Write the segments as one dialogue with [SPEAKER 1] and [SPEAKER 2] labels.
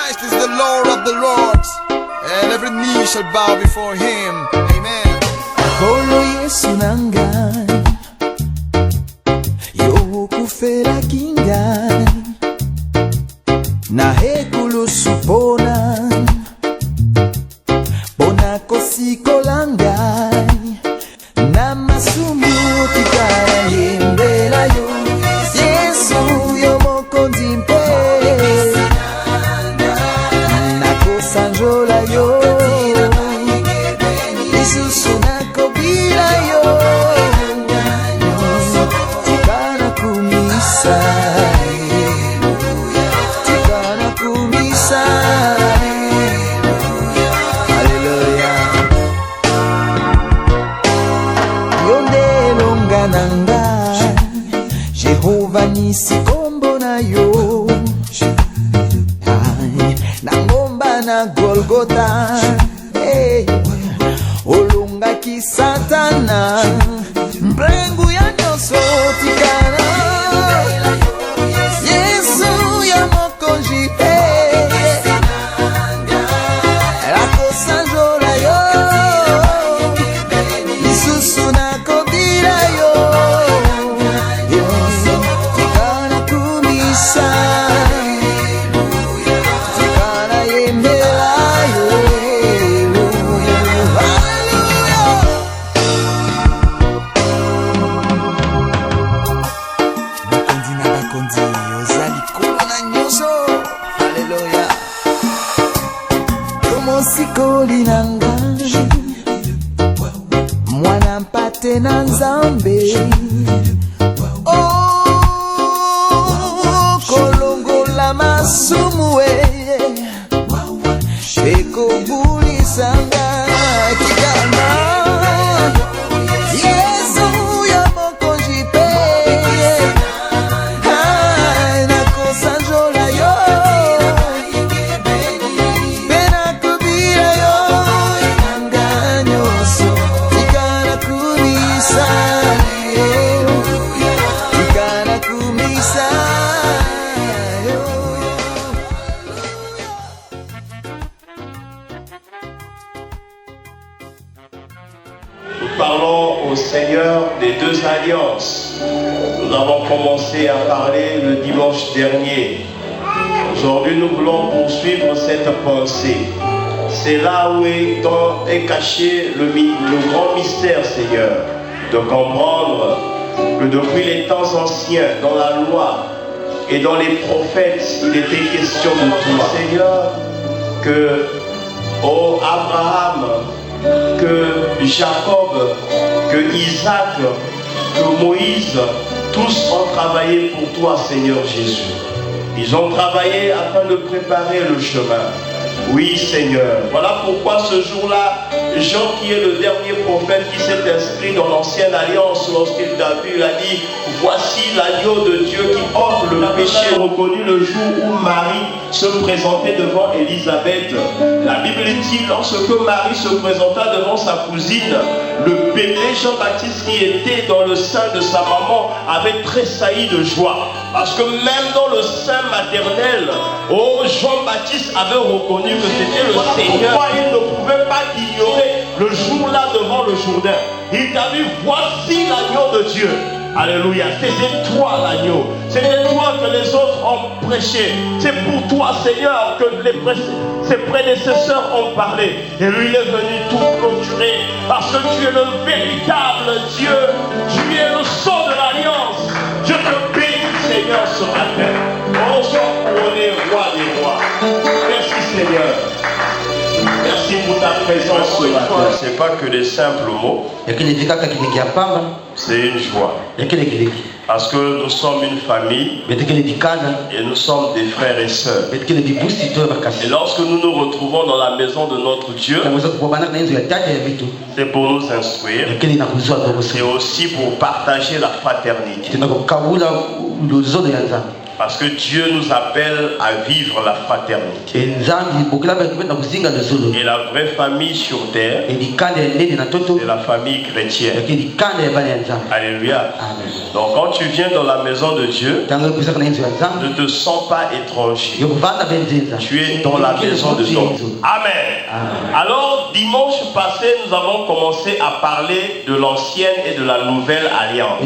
[SPEAKER 1] Christ is the Lord of the Lords, and every knee shall bow before him. Amen.
[SPEAKER 2] Kolo Yesu nangai, yo kufela kingai, na hekulu supona, bona kosiko langai, na masumu tikara yembela yo, Yesu yo mokonzi mpe, na kosanjola yo, Yesu nakobila yo, tikana kumisa, tikana kumisa, Hallelujah. Yonde longa nanga, Jehova nisi kombo na yo, nangomba na Golgota, hey. Olunga ki Satana, mbrengu ya nyoso tikana, Yesu ya mokonji, lako sanjola yo, Isusu nakobila yo, tikana kumisa, tikana yembela yo. Sikoli nanga mwana mpate na Nzambe, oh kolongola masumu ekobulisanga kikana, Yesu ya mokonzi pe, nakosanjola yo,
[SPEAKER 3] Parlons au Seigneur des deux alliances. Nous avons commencé à parler le dimanche dernier. Aujourd'hui, nous voulons poursuivre cette pensée. C'est là où est caché le grand mystère, Seigneur, de comprendre que depuis les temps anciens, dans la loi et dans les prophètes, il était question de toi, Seigneur, que Abraham, que Jacob, que Isaac, que Moïse, tous ont travaillé pour toi, Seigneur Jésus. Ils ont travaillé afin de préparer le chemin. Oui, Seigneur. Voilà pourquoi ce jour-là, Jean, qui est le dernier prophète qui s'est inscrit dans l'ancienne alliance, lorsqu'il a vu, il a dit, voici l'agneau de Dieu qui ôte le péché. Reconnu le jour où Marie se présentait devant Élisabeth. La Bible dit, lorsque Marie se présenta devant sa cousine, le bébé Jean-Baptiste qui était dans le sein de sa maman avait tressailli de joie. Parce que même dans le sein maternel, Jean-Baptiste avait reconnu que c'était le Seigneur. Pourquoi il ne pouvait pas ignorer le jour-là devant le Jourdain. Il t'a dit, voici l'agneau de Dieu. Alléluia. C'était toi l'agneau. C'était toi que les autres ont prêché. C'est pour toi, Seigneur, que ses prédécesseurs ont parlé. Et lui, il est venu tout clôturer. Parce que tu es le véritable Dieu. Tu es le sceau de l'alliance. Je te bénis, Seigneur, sur la terre. Oh, sois couronné, roi des rois. Merci, Seigneur. Merci pour ta présence ce matin. Ce n'est pas que des simples mots. C'est une joie. Parce que nous sommes une famille. Et nous sommes des frères et sœurs. Et lorsque nous nous retrouvons dans la maison de notre Dieu, c'est pour nous instruire. C'est aussi pour partager la fraternité. Parce que Dieu nous appelle à vivre la fraternité.
[SPEAKER 4] Et
[SPEAKER 3] la vraie famille sur terre, c'est la famille chrétienne. Alléluia. Donc quand tu viens dans la maison de Dieu, ne te sens pas étranger. Tu es dans la maison de Dieu. Amen. Alors dimanche passé, nous avons commencé à parler de l'ancienne et de la nouvelle alliance.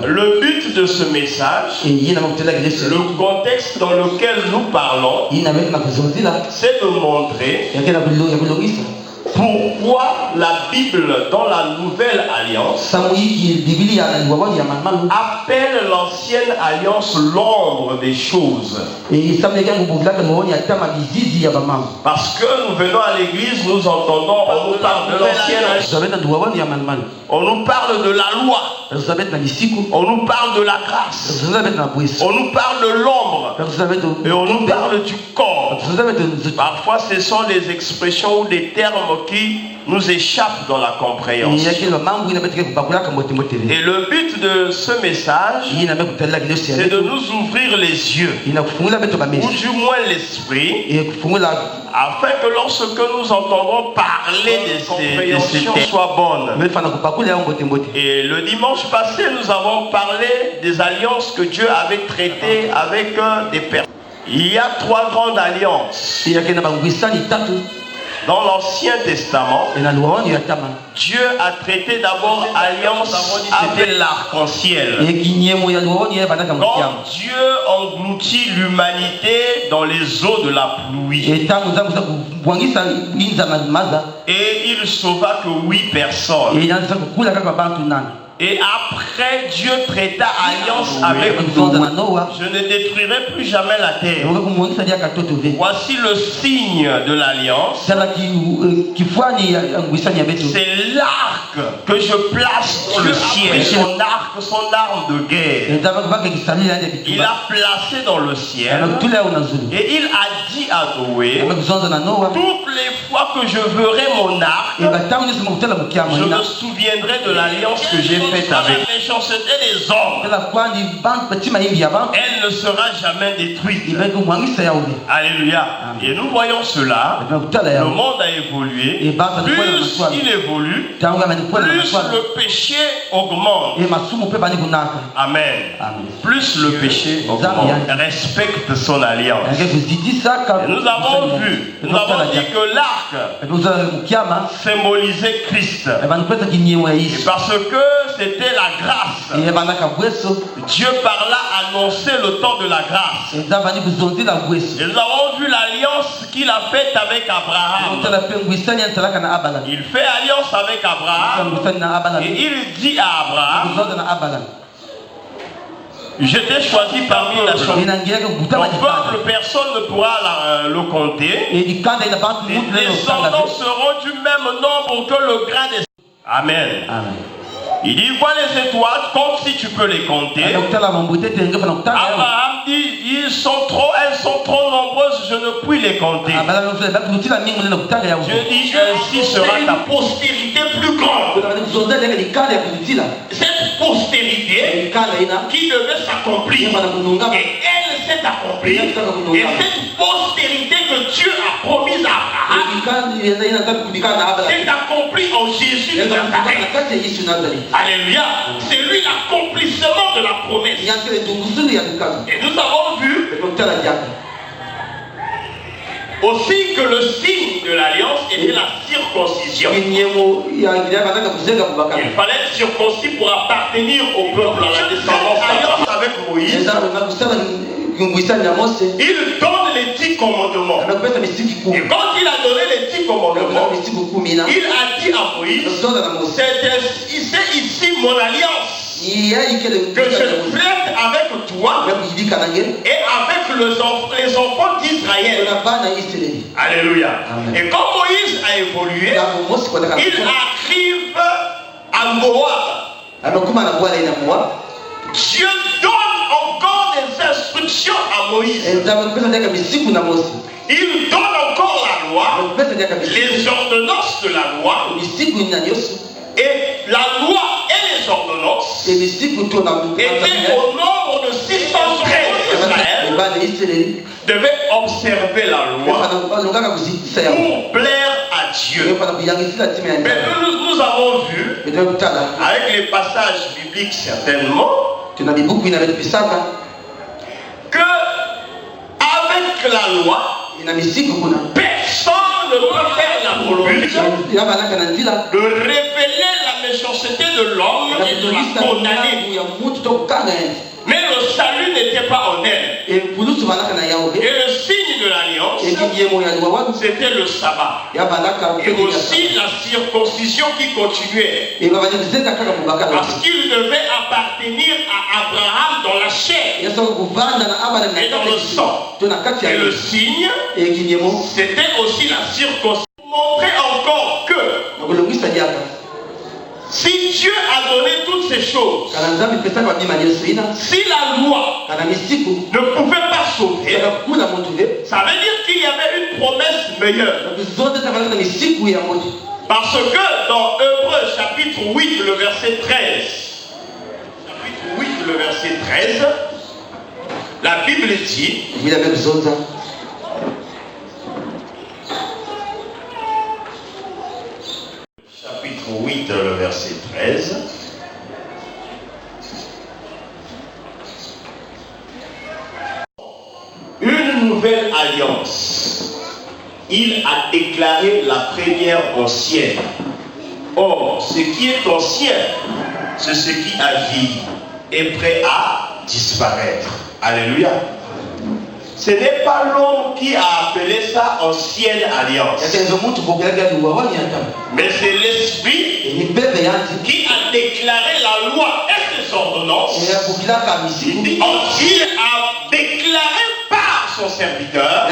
[SPEAKER 3] Le but de ce message, le contexte dans lequel nous parlons, c'est de montrer pourquoi la Bible dans la nouvelle alliance appelle l'ancienne alliance l'ombre des choses. Parce que nous venons à l'église, nous entendons, on nous parle de l'ancienne alliance. On nous parle de la loi. On nous parle de la grâce. On nous parle de l'ombre. Et on nous parle du corps. Parfois ce sont des expressions ou des termes qui nous échappent dans la compréhension. Et le but de ce message, c'est de nous ouvrir les yeux, ou du moins l'esprit, afin que lorsque nous entendons parler de ces termes soient bonnes. Et le dimanche passé, nous avons parlé des alliances que Dieu avait traitées avec des personnes. Il y a 3 grandes alliances. Dans l'Ancien Testament, Dieu a traité d'abord alliance avec l'arc-en-ciel. Quand Dieu engloutit l'humanité dans les eaux de la pluie. Et il sauva que 8 personnes. Et après, Dieu traita alliance avec Noé. Je ne détruirai plus jamais la terre. Voici le signe de l'alliance. C'est l'arc que je place dans le ciel. Son arc, son arme de guerre. Il a placé dans le ciel. Et il a dit à Noé, toutes les fois que je verrai mon arc, je me souviendrai de l'alliance que j'ai faite avec la méchanceté des hommes. Elle ne sera jamais détruite. Alléluia. Et nous voyons cela. Le monde a évolué. Plus il évolue, plus le péché augmente. Amen. Plus le péché augmente. Respecte son alliance. Et nous avons vu, nous avons dit que l'arc symbolisait Christ. Et parce que c'était la grâce, Dieu par là annonçait le temps de la grâce. Et nous avons vu l'alliance qu'il a faite avec Abraham. Il fait alliance avec Abraham et il dit à Abraham, je t'ai choisi parmi les nations. Ton peuple, personne ne pourra le compter. Les descendants seront du même nombre que le grain des... Amen. Il dit, vois les étoiles, compte si tu peux les compter. Abraham dit, elles sont trop nombreuses, je ne puis les compter. Dieu dit, ainsi sera ta postérité plus grande. Cette postérité qui devait s'accomplir, et elle s'est accomplie. Et cette postérité que Dieu a promise à Abraham s'est accomplie en Jésus de Nazareth. Alléluia. C'est lui l'accomplissement de la promesse. Et nous avons vu aussi que le signe de l'alliance était la circoncision. Il fallait être circoncis pour appartenir au peuple, à la descendance d'Abraham. Avec Moïse, il donne les 10 commandements. Et quand il a donné les 10 commandements, il a dit à Moïse, c'est ici mon alliance que je traite avec toi et avec les enfants d'Israël. Alléluia. Et quand Moïse a évolué, il arrive à Moab. Dieu donne encore des instructions à Moïse. Il donne encore la loi, les ordonnances de la loi. Et la loi et les les ordonnances
[SPEAKER 4] Et mystique ou tout dans
[SPEAKER 3] étaient au nombre de 613. Israël devait observer la loi pour plaire à Dieu. Mais nous avons vu, avec les passages bibliques certainement, que avec la loi, personne ne peut faire la volonté de révéler la méchanceté de l'homme et de la condamner. Mais le salut n'était pas en elle. Et le signe de l'alliance, c'était le sabbat. Et aussi la circoncision qui continuait. Parce qu'il devait appartenir à Abraham dans la chair et dans le sang. Et le signe, c'était aussi la circoncision. Montrer encore que si Dieu a donné toutes ces choses, si la loi ne pouvait pas sauver, ça veut dire qu'il y avait une promesse meilleure. Parce que dans Hébreux chapitre 8, le verset 13, chapitre 8, le verset 13, la Bible dit, chapitre 8, le verset 13. Une nouvelle alliance. Il a déclaré la première ancienne. Or, ce qui est ancien, c'est ce qui a vieilli et prêt à disparaître. Alléluia. Ce n'est pas l'homme qui a appelé ça ancienne alliance. Mais c'est l'esprit qui a déclaré la loi et ses ordonnances. Il a déclaré par son serviteur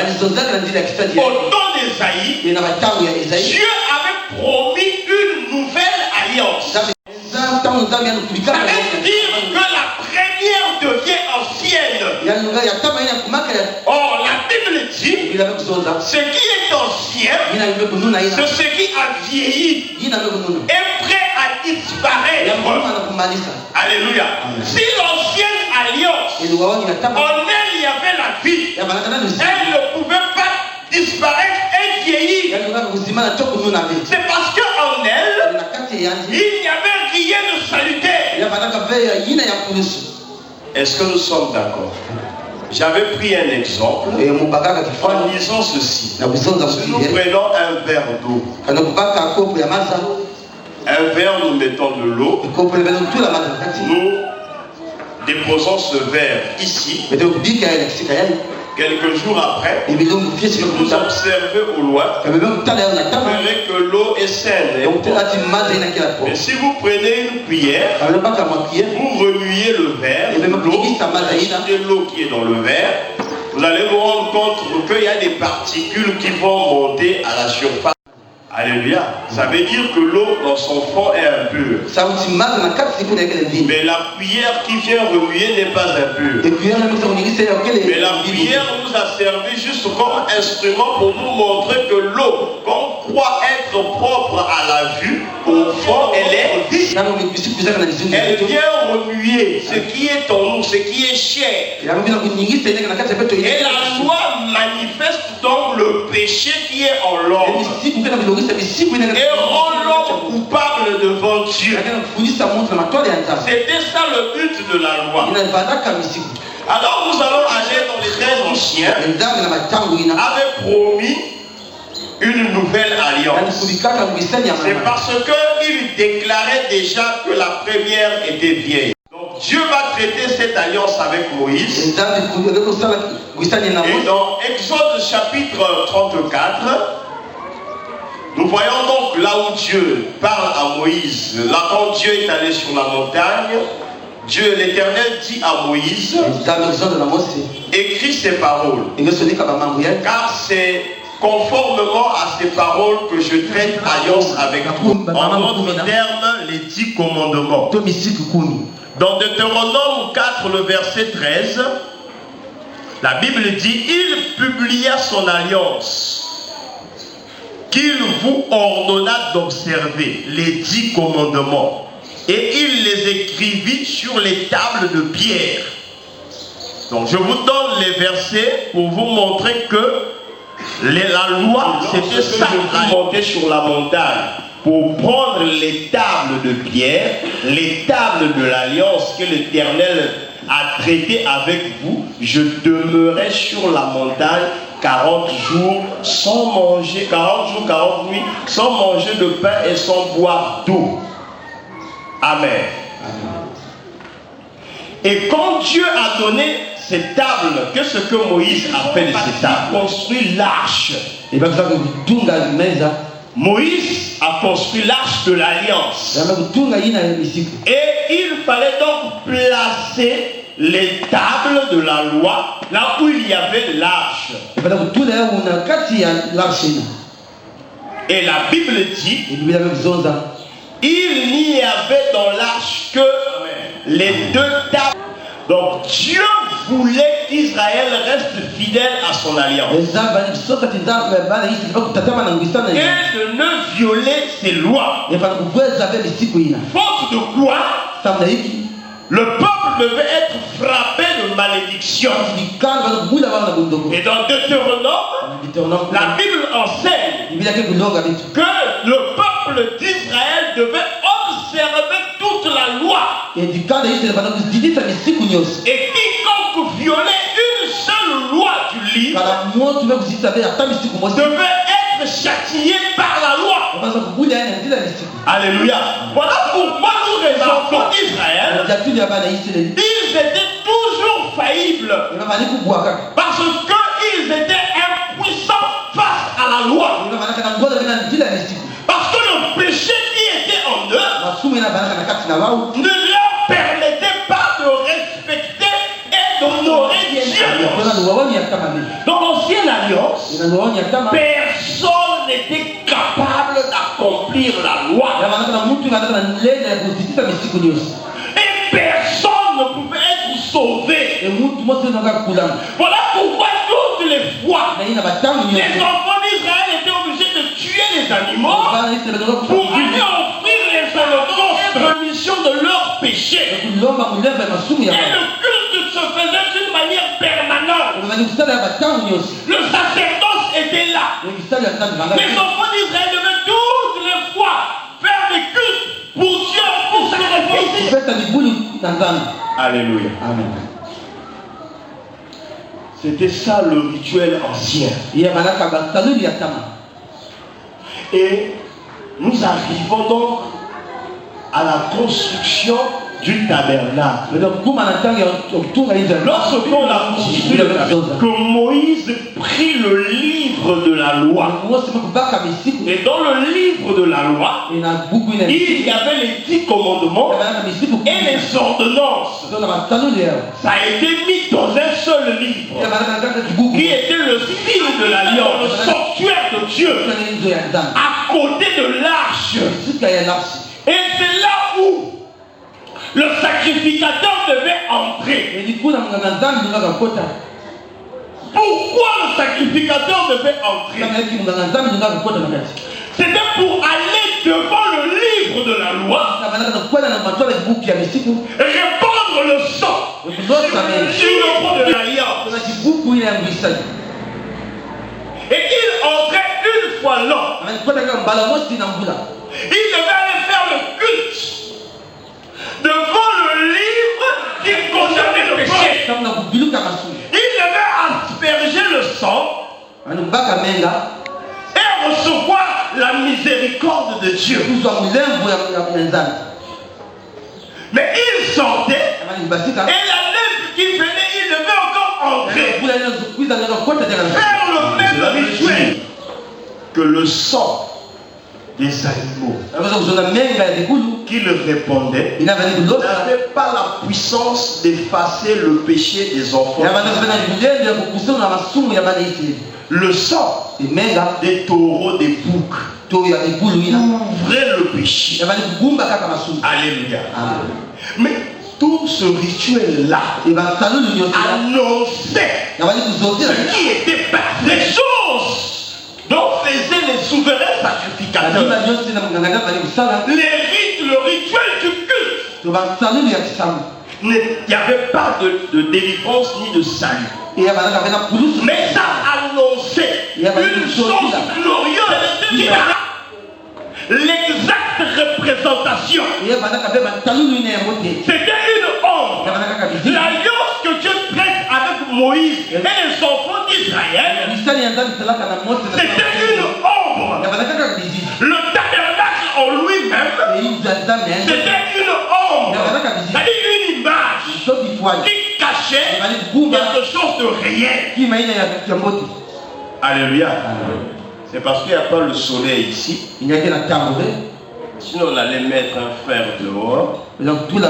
[SPEAKER 3] au temps d'Ésaïe, Dieu avait promis une nouvelle alliance. Ça veut dire que la première devient ancienne. Or, la Bible dit, ce qui est ancien, c'est ce qui a vieilli et prêt à disparaître. Alléluia. Si l'ancienne alliance, en elle il y avait la vie, elle ne pouvait pas disparaître et vieillir. C'est parce qu'en elle, il n'y avait rien de salutaire. Est-ce que nous sommes d'accord? J'avais pris un exemple en disant ceci. Si nous prenons un verre d'eau, un verre, nous mettons de l'eau, nous déposons ce verre ici. Quelques jours après, si vous observez au loin, vous verrez que l'eau est saine. Mais si vous prenez une cuillère, vous remuez le verre, l'eau qui est dans le verre, vous allez vous rendre compte qu'il y a des particules qui vont monter à la surface. Alléluia. Ça veut dire que l'eau dans son fond est impure. Mais la cuillère qui vient remuer n'est pas impure. Mais la cuillère nous a servi juste comme instrument pour nous montrer que l'eau, qu'on croit être propre à la vue, au fond elle est vide. Elle vient remuer ce qui est en nous, ce qui est chair. Et la loi manifeste donc le péché qui est en l'homme. Et rend l'homme coupable devant Dieu. C'était ça le but de la loi. Alors nous allons aller dans les très anciens. Avait promis une nouvelle alliance. C'est parce qu'il déclarait déjà que la première était vieille. Donc Dieu va traiter cette alliance avec Moïse. Et dans Exode chapitre 34, nous voyons donc là où Dieu parle à Moïse. Là quand Dieu est allé sur la montagne, Dieu l'Éternel dit à Moïse, écris ces paroles, car c'est conformément à ces paroles que je traite alliance avec vous. En d'autres termes, les 10 commandements. Dans Deutéronome 4, le verset 13, la Bible dit, il publia son alliance qu'il vous ordonna d'observer les 10 commandements et il les écrivit sur les tables de pierre. Donc je vous donne les versets pour vous montrer que la loi, c'était ça. Ils montaient sur la montagne pour prendre les tables de pierre, les tables de l'alliance que l'Éternel a traité avec vous. Je demeurai sur la montagne 40 jours sans manger, 40 jours, 40 nuits, sans manger de pain et sans boire d'eau. Amen. Et quand Dieu a donné ces tables, qu'est-ce que Moïse a fait de ces tables? Construit l'arche. Moïse a construit l'arche de l'alliance. Et il fallait donc placer les tables de la loi là où il y avait l'arche. Et la Bible dit, il n'y avait dans l'arche que les deux tables. Donc Dieu voulait qu'Israël reste fidèle à son alliance. Et de ne violer ses lois. Faute de quoi, le peuple devait être frappé de malédiction. Et dans Deutéronome, la Bible enseigne que le peuple d'Israël devait observer toute la loi. Et quiconque violait une seule loi du livre devait être châtié par la loi. Alléluia. Voilà pourquoi nous raisonnons d'Israël. Ils étaient toujours faillibles parce qu'ils étaient impuissants face à la loi. Parce que le péché qui était en eux ne leur permettait pas de respecter et d'honorer Dieu. Dans l'ancienne alliance, personne n'était capable d'accomplir la loi. Et personne ne pouvait être sauvé. Voilà pourquoi toutes les fois, les enfants d'Israël étaient obligés de tuer les animaux pour aller offrir les holocaustes de rémission de leurs péchés. Et le culte se faisait d'une manière permanente. Le sacerdoce était là. Les enfants d'Israël devaient toutes les fois faire des cultes pour Dieu, pour sacrifier. Alléluia. Amen. C'était ça le rituel ancien. Et nous arrivons donc à la construction du tabernacle. Lorsqu'on a construit le tabernacle, que Moïse prit le livre de la loi. Et dans le livre de la loi, il y avait les 10 commandements et les ordonnances. Ça a été mis dans un seul livre qui était le signe de l'alliance, le sanctuaire de Dieu, à côté de l'arche. Et c'est là où le sacrificateur devait entrer. Pourquoi le sacrificateur devait entrer? C'était pour aller devant le livre de la loi, répandre le sang sur le pont de l'alliance. Et il entrait une fois l'an. Il devait aller faire le culte devant le livre qui concernait le péché. Il devait asperger le sang et recevoir la miséricorde de Dieu. Mais il sortait et la lèvre qui venait, il devait encore entrer. Faire le même rituel que le sang des animaux qu'il répandait n'avait pas la puissance d'effacer le péché des enfants. Le sang des taureaux, des boucs ouvrait le péché. Alléluia. Mais tout ce rituel-là annonçait ce qui était parfait. Les choses dont faisaient les souverains sacrificateurs. Les rites, le rituel du culte
[SPEAKER 4] to basaleli ya kisango
[SPEAKER 3] il n'y avait pas de délivrance ni de salut.
[SPEAKER 4] iya bazalaka na pulusu
[SPEAKER 3] Mais ça annonçait une chose glorieuse. L'exacte représentation.
[SPEAKER 4] iya bazalaka be basaleli ine ya mote
[SPEAKER 3] C'était une ombre. L'alliance que Dieu prête avec Moïse et les enfants d'Israël,
[SPEAKER 4] misali ya nzambe esalaka na mose
[SPEAKER 3] c'était une ombre.
[SPEAKER 4] ya bazalaka bizizi
[SPEAKER 3] Le tabernacle en lui-même,
[SPEAKER 4] eyinza nzambe ya
[SPEAKER 3] c'était une ombre. C'est-à-dire une image
[SPEAKER 4] soki fwani
[SPEAKER 3] qui cachait quelque chose de réel.
[SPEAKER 4] kima ine ya mote
[SPEAKER 3] Alléluia. C'est parce qu'il n'y a pas le soleil ici.
[SPEAKER 4] inyaki na ntango te
[SPEAKER 3] Sinon, on allait mettre un fer dehors.
[SPEAKER 4] donc tula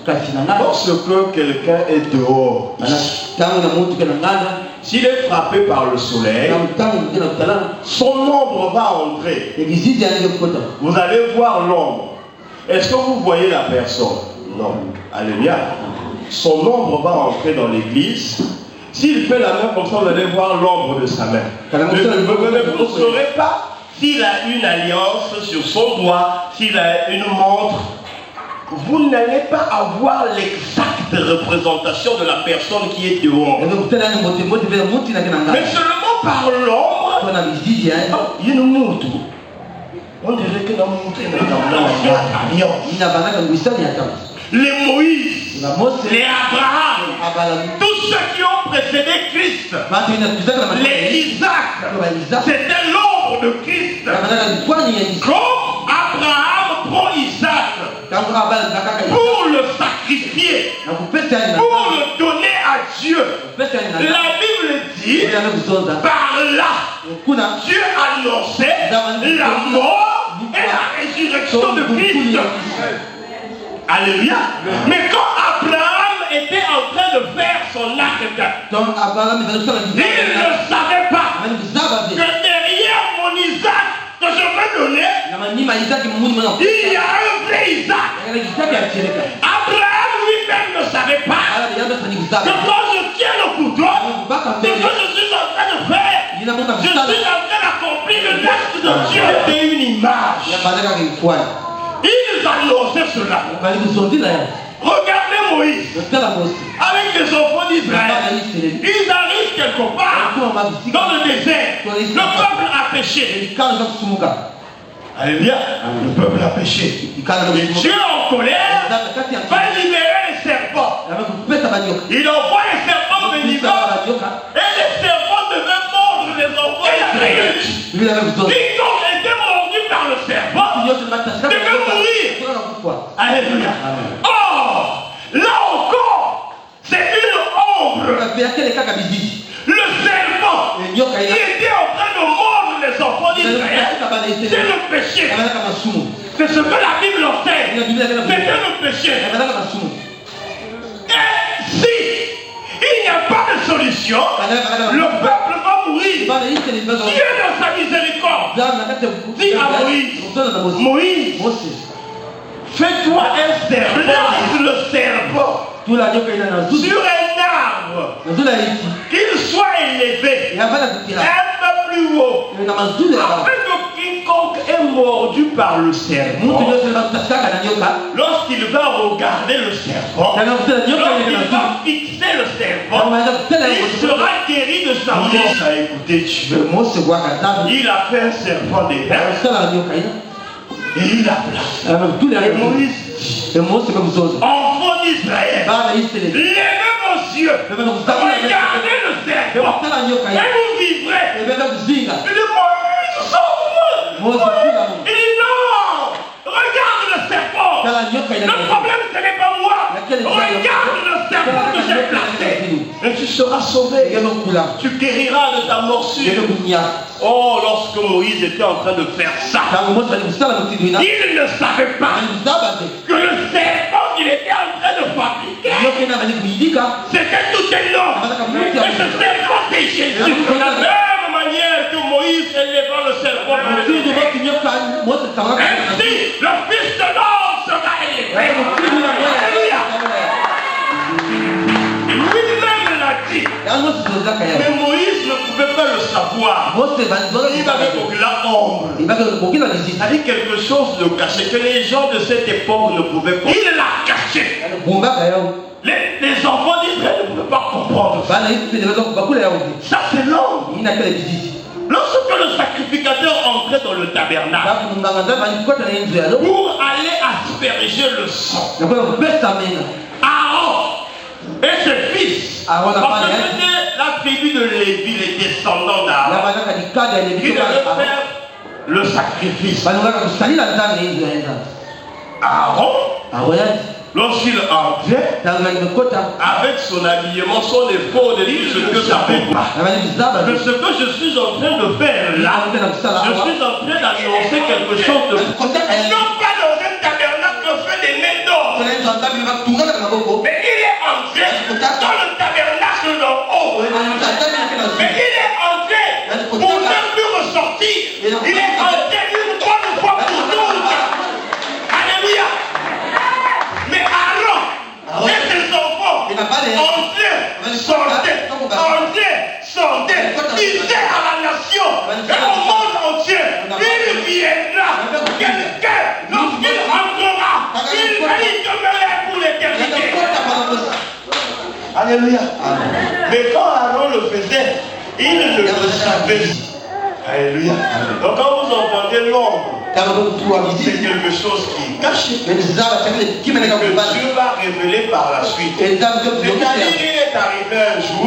[SPEAKER 4] kasi na nga
[SPEAKER 3] Lorsque quelqu'un est dehors,
[SPEAKER 4] ntango na motuka na ngana
[SPEAKER 3] s'il est frappé par le soleil,
[SPEAKER 4] na ntango moke na kotala
[SPEAKER 3] son ombre va entrer.
[SPEAKER 4] ebizizi yangi ekota
[SPEAKER 3] Vous allez voir l'ombre. Est-ce que vous voyez la personne? Non. Alléluia. Son ombre va entrer dans l'église. S'il fait la main comme ça, vous allez voir l'ombre de sa main. Vous ne saurez pas s'il a une alliance sur son doigt, s'il a une montre. Vous n'allez pas avoir l'exacte représentation de la personne qui est dehors. Mais seulement par l'ombre, il y a une montre. On dirait que la montre est dans l'alliance. Les Moïse, les Abraham, tous ceux qui ont précédé Christ, les Isaac, c'était l'ombre de Christ. Comme Abraham prend Isaac pour le sacrifier, pour le donner à Dieu. La Bible dit, par là, Dieu annonçait la mort et la résurrection de Christ. Alléluia. Mais quand Abraham était en train de faire son acte, il ne savait pas que derrière mon Isaac que je vais donner, il y a un vrai Isaac. Abraham lui-même ne savait pas que quand je tiens le couteau, ce que je suis en train de faire, je suis en train d'accomplir le acte de Dieu. C'était une image. Ils annonçaient cela. Regardez Moïse avec les enfants d'Israël. Ils arrivent quelque part dans le désert. Le peuple a péché. Alléluia. Le peuple a péché. Et Dieu en colère va libérer les serpents. Il envoie les serpents venimeux et les serpents devaient mordre les enfants d'Israël. Quiconque était mordu par le serpent devait mourir. Alléluia. Or, là encore, c'est une ombre. Le serpent qui était en train de mordre les enfants d'Israël, c'est le péché. C'est ce que la Bible enseigne. C'était le péché. Et si il n'y a pas de solution, le peuple va mourir. Dieu dans sa miséricorde dit à Moïse, Moïse, fais-toi un serpent, le serpent, sur un arbre, qu'il soit élevé, un peu plus haut, afin que quiconque est mordu par le serpent, lorsqu'il va regarder le serpent, lorsqu'il va fixer le serpent, il sera guéri de sa mort. A écouté Dieu. Il a fait un serpent d'épergne et il a placé. Et Moïse, enfant d'Israël, levez vos yeux, regardez le serpent et vous vivrez. Il dit Moïse, sauve-moi. Il dit non, regarde le serpent. Le problème ce n'est pas moi. Regarde le serpent que j'ai placé. Et tu seras sauvé. Tu guériras de ta morsure. Oh, lorsque Moïse était en train de faire ça, il ne savait pas que le serpent qu'il était en train de fabriquer, c'était tout un homme. Et ce serpent c'est Jésus. De la même manière que Moïse élevant le serpent, ainsi le Fils de l'homme sera élevé. Alléluia. Lui-même l'a dit. Mais Moïse ne pouvait pas le savoir. Il va mettre beaucoup la ombre. C'est-à-dire quelque chose de caché que les gens de cette époque ne pouvaient pas. Il l'a caché. Les enfants d'Israël ne pouvaient pas comprendre. Ça c'est l'ombre. Lorsque le sacrificateur entrait dans le tabernacle pour aller asperger le sang, Aaron et ses fils, parce que c'était la tribu de Lévi, les descendants d'Aaron, qui devaient faire le sacrifice. Aaron, lorsqu'il entrait, avec son habillement, son épaule, il dit ce que ça fait pas. Mais ce que je suis en train de faire là, je suis en train d'annoncer quelque chose de... Non pas dans un tabernacle fait des mains d'or. Mais il est entré dans le tabernacle d'en haut. Mais il est entré pour ne plus ressortir. Il est entré une bonne fois pour toutes. Alléluia. Mais Aaron et ses enfants sortaient, disaient à la nation et au monde entier, il viendra, quelqu'un, lorsqu'il rentrera, il va y demeurer pour l'éternité. Alléluia. Mais quand Aaron le faisait, il ne le savait. Alléluia. Donc quand vous entendez l'ombre, c'est quelque chose qui est caché, que Dieu va révéler par la suite. C'est-à-dire qu'il est arrivé un jour,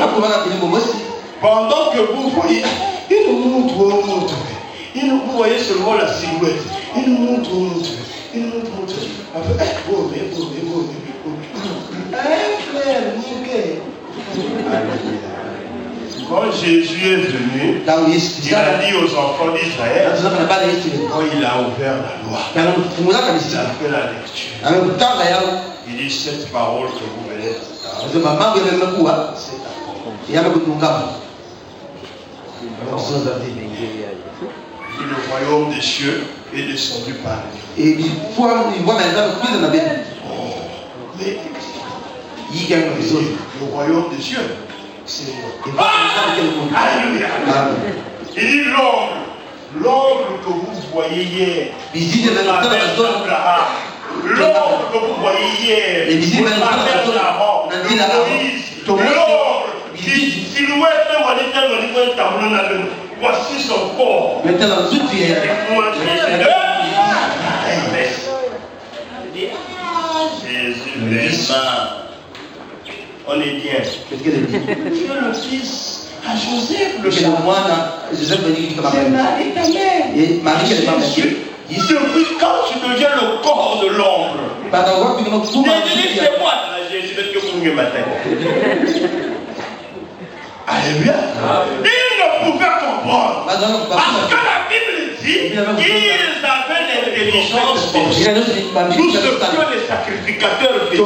[SPEAKER 3] pendant que vous voyez, il nous montre, vous voyez seulement la silhouette, il nous montre, quand Jésus est venu, il a dit aux enfants d'Israël, quand il a ouvert la loi, il a fait la lecture. Il dit cette parole que vous venez d'entendre, c'est le royaume des cieux est descendu par lui. Mais le royaume des cieux, c'est Alléluia. Il dit l'ombre que vous voyez hier, l'ombre que vous voyez hier, l'ombre qui silhouette, voici son corps. Jésus, on est bien. Dieu le Fils à Joseph, le depuis quand tu deviens le corps de l'ombre? C'est moi, Jésus, que vous me matin. Alléluia. Il ne pouvait comprendre. Parce que la Bible dit qu'ils avaient l'intelligence pour tout ce que les sacrificateurs faisaient, le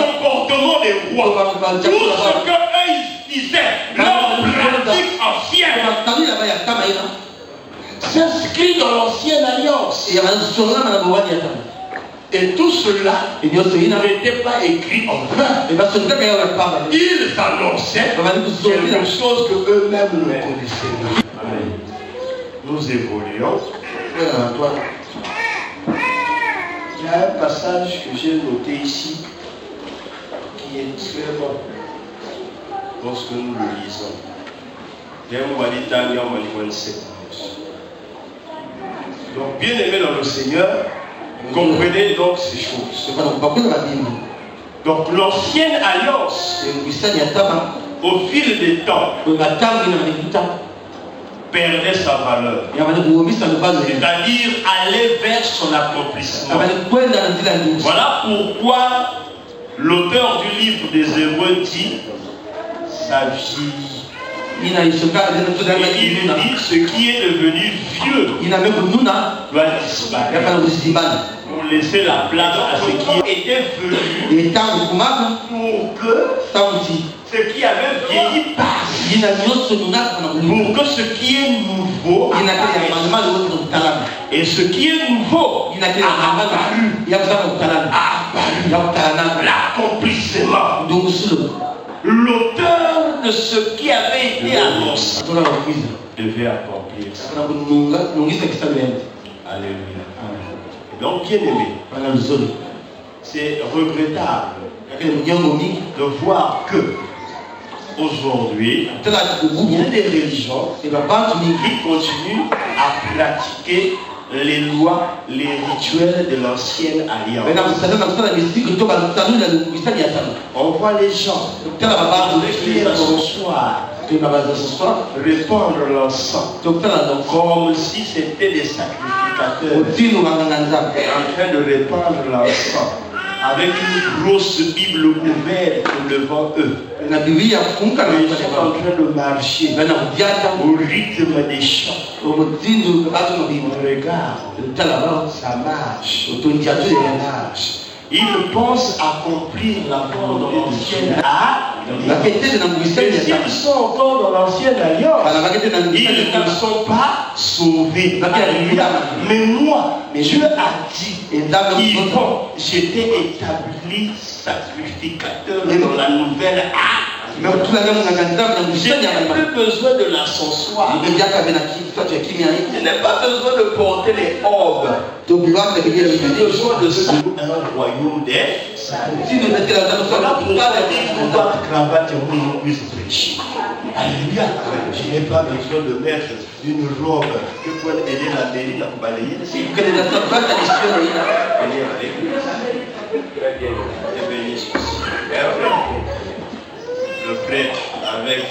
[SPEAKER 3] comportement des rois, tout ce qu'eux ils disaient, leur pratique ancienne, s'inscrit dans l'ancienne alliance. Et tout cela n'était pas écrit en vain. Ils annonçaient quelque chose que eux-mêmes ne connaissaient pas. Nous évoluons. Il y a un passage que j'ai noté ici qui est très bon lorsque nous le lisons. Donc, bien aimé dans le Seigneur, comprenez donc ces choses. Donc l'ancienne alliance, au fil des temps, perdait sa valeur. C'est-à-dire aller vers son accomplissement. Voilà pourquoi l'auteur du livre des Hébreux dit sa vie. Il dit ce qui est devenu vieux doit disparaître pour laisser la place à ce qui était venu pour que ce qui avait vieilli passe, pour que ce qui est nouveau et ce qui est nouveau a apparu l'accomplissement. l'auteur de ce qui avait été annoncé
[SPEAKER 4] Atuna bakwiza.
[SPEAKER 3] devait accomplir ça.
[SPEAKER 4] Kana kununga nungisa kisalende.
[SPEAKER 3] Alléluia. Donc, bien aimé,
[SPEAKER 4] Bana luzoni.
[SPEAKER 3] c'est regrettable
[SPEAKER 4] Lakini mjengo mingi
[SPEAKER 3] de voir que aujourd'hui,
[SPEAKER 4] tena
[SPEAKER 3] il y a
[SPEAKER 4] kugumu
[SPEAKER 3] des religions
[SPEAKER 4] eba bantu mingi
[SPEAKER 3] qui continuent à pratiquer les lois, les rituels de l'ancienne
[SPEAKER 4] bena
[SPEAKER 3] alliance.
[SPEAKER 4] kusana misiki kutoka tanuni na misani ya tano.
[SPEAKER 3] On voit les gens
[SPEAKER 4] Tena babantu
[SPEAKER 3] avec les accessoires
[SPEAKER 4] tuna baza soswa
[SPEAKER 3] répandre l'encens
[SPEAKER 4] tokutana na
[SPEAKER 3] comme si c'était des sacrificateurs
[SPEAKER 4] utinu banganganza
[SPEAKER 3] en train de répandre l'encens avec une grosse Bible ouverte devant eux.
[SPEAKER 4] na Biblia kufunga na
[SPEAKER 3] Ils sont en train de marcher
[SPEAKER 4] bana kudiata
[SPEAKER 3] au rythme des chants.
[SPEAKER 4] umutindu batu no bibo
[SPEAKER 3] Regarde,
[SPEAKER 4] tala ba
[SPEAKER 3] ça marche.
[SPEAKER 4] utunja tu
[SPEAKER 3] Ça marche. Ils pensent accomplir la loi de l'ancienne alliance.
[SPEAKER 4] bakete na mwisani
[SPEAKER 3] Et
[SPEAKER 4] ya tano
[SPEAKER 3] s'ils sont encore dans l'ancienne alliance,
[SPEAKER 4] bana bakete na mwisani
[SPEAKER 3] ils
[SPEAKER 4] ya
[SPEAKER 3] ne
[SPEAKER 4] tano
[SPEAKER 3] sont pas sauvés. Alléluia. Mais moi, Dieu a dit qu'ils vont, j'étais établi sacrificateur dans la nouvelle âge.
[SPEAKER 4] mais tuna na mwanganza na
[SPEAKER 3] Je
[SPEAKER 4] mwisani ya
[SPEAKER 3] n'ai
[SPEAKER 4] tano
[SPEAKER 3] plus besoin de l'ascensoir.
[SPEAKER 4] ngidiaka bena kitu cha kimya
[SPEAKER 3] Je n'ai pas besoin de porter les orbes.
[SPEAKER 4] to biwa de
[SPEAKER 3] J'ai
[SPEAKER 4] bilia
[SPEAKER 3] besoin de ça. Un royaume des saints.
[SPEAKER 4] utinu na tela tano
[SPEAKER 3] Voilà
[SPEAKER 4] sana
[SPEAKER 3] pourquoi il faut pas de cravate et on puisse prêcher. Alléluia. Je n'ai pas besoin de mettre une robe que pour aider la mairie à balayer. C'est
[SPEAKER 4] kene na tabata ni sio ina
[SPEAKER 3] venir avec nous. Très bien. Et béni soit. Et après, le prêtre, avec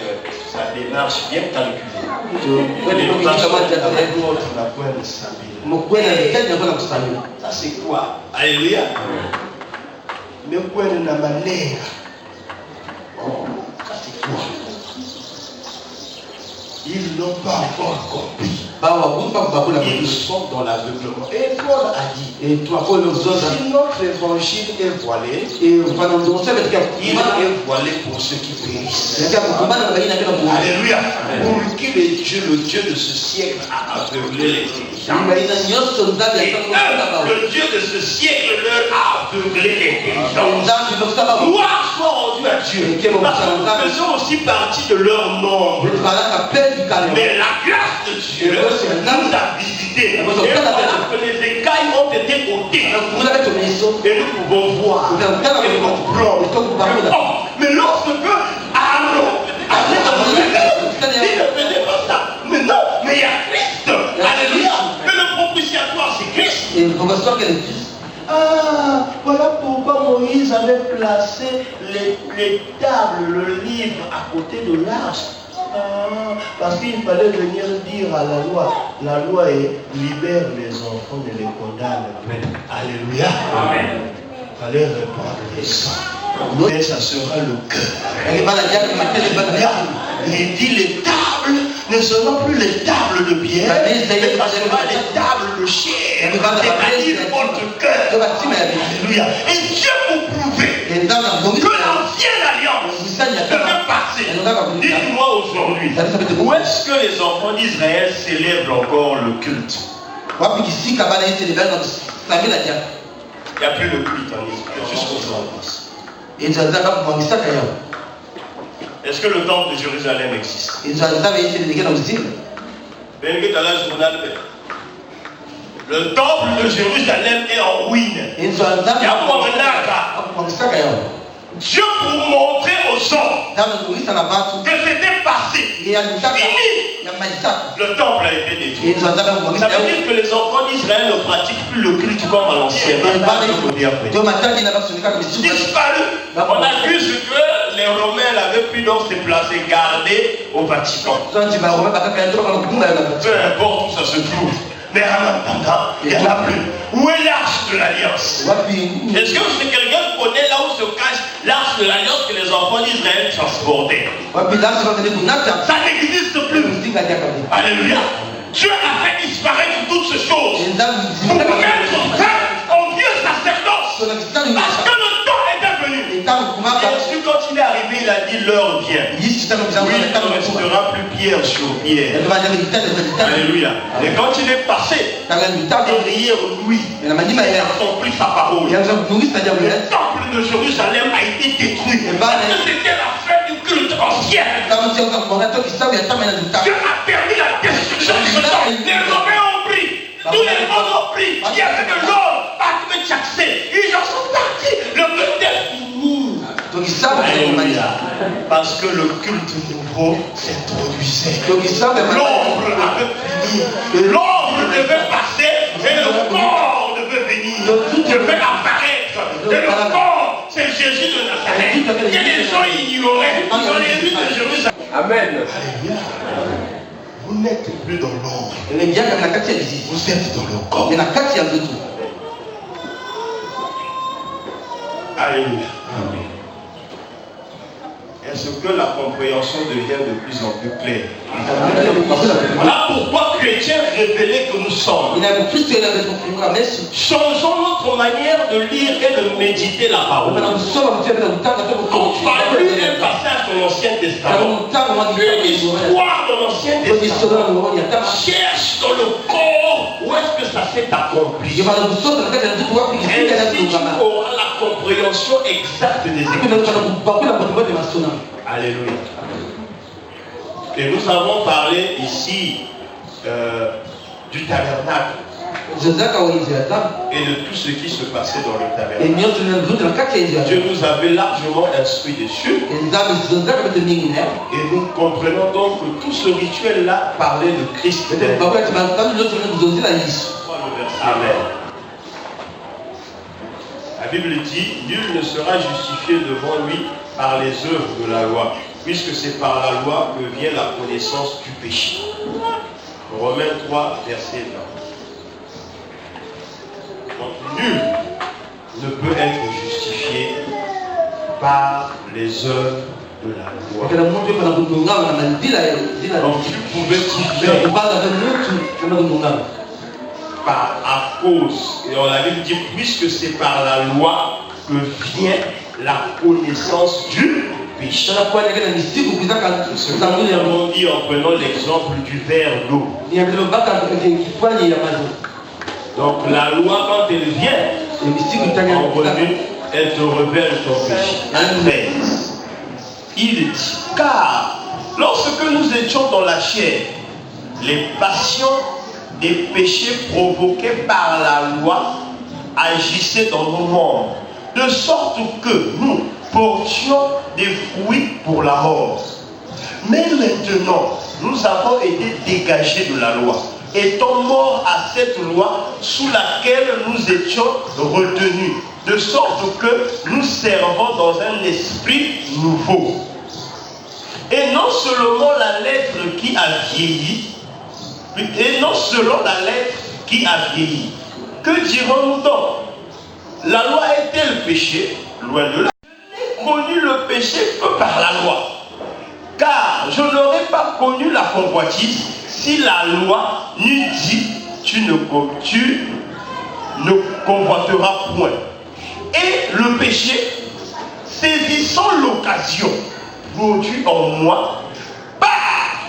[SPEAKER 3] sa démarche bien calculée,
[SPEAKER 4] kwani
[SPEAKER 3] les
[SPEAKER 4] kwa kama
[SPEAKER 3] avec
[SPEAKER 4] tata
[SPEAKER 3] l'autre, la pointe de s'habiller.
[SPEAKER 4] mkwena vitani na kusanya
[SPEAKER 3] Ça c'est quoi? Alléluia. Mais quoi de la manière? Ça c'est quoi? Ils n'ont pas encore compris.
[SPEAKER 4] bawa kumpa kubakula
[SPEAKER 3] Ils
[SPEAKER 4] mtu
[SPEAKER 3] sont dans l'aveuglement. Et Paul a dit,
[SPEAKER 4] e twako lo zoza
[SPEAKER 3] si notre évangile est voilé,
[SPEAKER 4] e mfano ndosa katika
[SPEAKER 3] il
[SPEAKER 4] kukumbana
[SPEAKER 3] est voilé pour ceux qui périssent.
[SPEAKER 4] katika kukumbana na baina bila kuona
[SPEAKER 3] Alléluia. Pour qui le Dieu de ce siècle a aveuglé les intelligents.
[SPEAKER 4] baina nyoso nzabi
[SPEAKER 3] Et
[SPEAKER 4] atakukunda bawa
[SPEAKER 3] le Dieu de ce siècle leur a aveuglé l'intelligence.
[SPEAKER 4] nzabi ndokuta bawa
[SPEAKER 3] Gloire soit rendue à Dieu. Parce que nous faisons aussi partie de leur nombre.
[SPEAKER 4] baraka pendi kale
[SPEAKER 3] Mais la grâce de Dieu nous a visités. Et voilà que les écailles ont été ôtées.
[SPEAKER 4] kuna beto miso
[SPEAKER 3] Et nous pouvons voir. Et comprendre. Oh, mais lorsque Aaron il ne faisait pas ça. Mais non, mais il y a Christ. Alléluia. Mais le propitiatoire, c'est Christ.
[SPEAKER 4] e professeur que le fils
[SPEAKER 3] Ah, voilà pourquoi Moïse avait placé les tables, le livre à côté de l'arche. Ah, parce qu'il fallait venir dire à la loi libère les enfants, ne les condamne pas. Alléluia. Amen. Il fallait répandre les sangs. Mais ça sera le cœur.
[SPEAKER 4] e bana jaka matele bana
[SPEAKER 3] Regarde, il dit les tables ne seront plus les tables de pierre, mais ça sera les tables de chair. C'est-à-dire votre cœur. Alléluia. Et Dieu vous prouver
[SPEAKER 4] e nzana
[SPEAKER 3] que
[SPEAKER 4] bongi
[SPEAKER 3] l'ancienne alliance
[SPEAKER 4] misani ya tano
[SPEAKER 3] devait passer.
[SPEAKER 4] yanataka kunika
[SPEAKER 3] Dites-moi aujourd'hui, où est-ce que les enfants d'Israël célèbrent encore le culte?
[SPEAKER 4] wapi kisika bana yese le bana kusamila jaka
[SPEAKER 3] Il n'y a plus de culte en Israël jusqu'aujourd'hui.
[SPEAKER 4] e nzaka kumangisaka yao
[SPEAKER 3] Est-ce que le temple de Jérusalem existe?
[SPEAKER 4] e nzaka yese le ngena uzima
[SPEAKER 3] Le temple de Jérusalem est en ruine.
[SPEAKER 4] e nzaka
[SPEAKER 3] Il y a encore un arbre.
[SPEAKER 4] kumangisaka yao
[SPEAKER 3] Dieu pour montrer aux gens
[SPEAKER 4] dama ngisa na batu
[SPEAKER 3] que c'était passé.
[SPEAKER 4] e ya nzaka
[SPEAKER 3] Fini.
[SPEAKER 4] ya maisaka
[SPEAKER 3] Le temple a été détruit.
[SPEAKER 4] e nzaka
[SPEAKER 3] Ça
[SPEAKER 4] kumangisaka
[SPEAKER 3] veut
[SPEAKER 4] yao
[SPEAKER 3] dire que les enfants d'Israël ne pratiquent plus le culte comme à l'ancienne.
[SPEAKER 4] ndio matani na basunika kumisimu
[SPEAKER 3] Disparu. On accuse que les Romains l'avaient pris donc se placer, gardé au Vatican.
[SPEAKER 4] zanti ba roma bakaka ndio kwa kumba ya
[SPEAKER 3] Peu importe où ça se trouve. Mais en attendant, il n'y en a plus. Où est l'arche de l'alliance?
[SPEAKER 4] wapi
[SPEAKER 3] Est-ce que quelqu'un connaît là où se cache l'arche de l'alliance que les enfants d'Israël transportaient?
[SPEAKER 4] wapi dasi kwa kile kunata
[SPEAKER 3] Ça n'existe plus.
[SPEAKER 4] mzinga jaka
[SPEAKER 3] Alléluia. Dieu a fait disparaître toutes ces choses
[SPEAKER 4] e nzaka
[SPEAKER 3] pour mettre fin au vieux sacerdoce.
[SPEAKER 4] sona kitani
[SPEAKER 3] Parce que le temps était venu.
[SPEAKER 4] e tangu kumaka
[SPEAKER 3] Jésus, quand il est arrivé, il a dit l'heure vient.
[SPEAKER 4] yisi tangu
[SPEAKER 3] Oui,
[SPEAKER 4] bizangu
[SPEAKER 3] il ne
[SPEAKER 4] tangu
[SPEAKER 3] restera plus pierre sur pierre.
[SPEAKER 4] ndio bana kitani kitani
[SPEAKER 3] Alléluia. Et quand il est passé
[SPEAKER 4] tangu mitaka
[SPEAKER 3] derrière lui,
[SPEAKER 4] na majima
[SPEAKER 3] il
[SPEAKER 4] ya
[SPEAKER 3] a accompli sa parole.
[SPEAKER 4] yanza kumisa jambo
[SPEAKER 3] Le
[SPEAKER 4] ya
[SPEAKER 3] temple de Jérusalem a été détruit.
[SPEAKER 4] Et
[SPEAKER 3] Parce que c'était la fin Dieu a permis la destruction de ce temps. Les Européens ont pris. Tous les mondes ont pris. Il y a fait de l'or. Pas de accès. Ils en sont partis. Le culte est fini. Alléluia. Parce que le culte nouveau s'introduisait. L'ombre avait fini. L'ombre devait passer et le corps devait venir. Devait apparaître. Et le corps, c'est Jésus de Nazareth. Que les gens ignoraient dans les rues de Jérusalem. Amen. Alléluia. Vous n'êtes plus dans l'ombre. Vous êtes dans le corps. Alléluia. Amen. Est-ce que la compréhension devient de plus en plus claire? Voilà pourquoi chrétiens révélés que nous sommes, changeons notre manière de lire et de méditer la parole. On va lire un passage de l'Ancien Testament, une histoire de l'Ancien Testament. Cherche dans le corps où est-ce que ça s'est accompli. Ainsi tu auras la compréhension exacte des Écritures. Alléluia. Et nous avons parlé ici du tabernacle et de tout ce qui se passait dans le tabernacle. Dieu nous avait largement instruit dessus. Et nous comprenons donc que tout ce rituel-là parlait de Christ. Amen. La Bible dit, nul ne sera justifié devant lui par les œuvres de la loi, puisque c'est par la loi que vient la connaissance du péché. Romains 3, verset 20. Donc nul ne peut être justifié par les œuvres de la loi. Donc tu pouvais à cause, et on la Bible dit, puisque c'est par la loi que vient la connaissance du péché. Nous avons dit en prenant l'exemple du verre d'eau. Donc la loi, quand elle vient, en revue, elle te révèle ton péché. Il dit, car lorsque nous étions dans la chair, les passions des péchés provoqués par la loi agissaient dans nos membres, de sorte que nous portions des fruits pour la mort. Mais maintenant, nous avons été dégagés de la loi, étant morts à cette loi sous laquelle nous étions retenus, de sorte que nous servons dans un esprit nouveau. Et non seulement la lettre qui a vieilli, et non selon la lettre qui a vieilli. Que dirons-nous donc? La loi est-elle péché? Loin de là. Je n'ai connu le péché que par la loi. Car je n'aurais pas connu la convoitise si la loi n'eût dit tu ne convoiteras point. Et le péché, saisissant l'occasion, produit en moi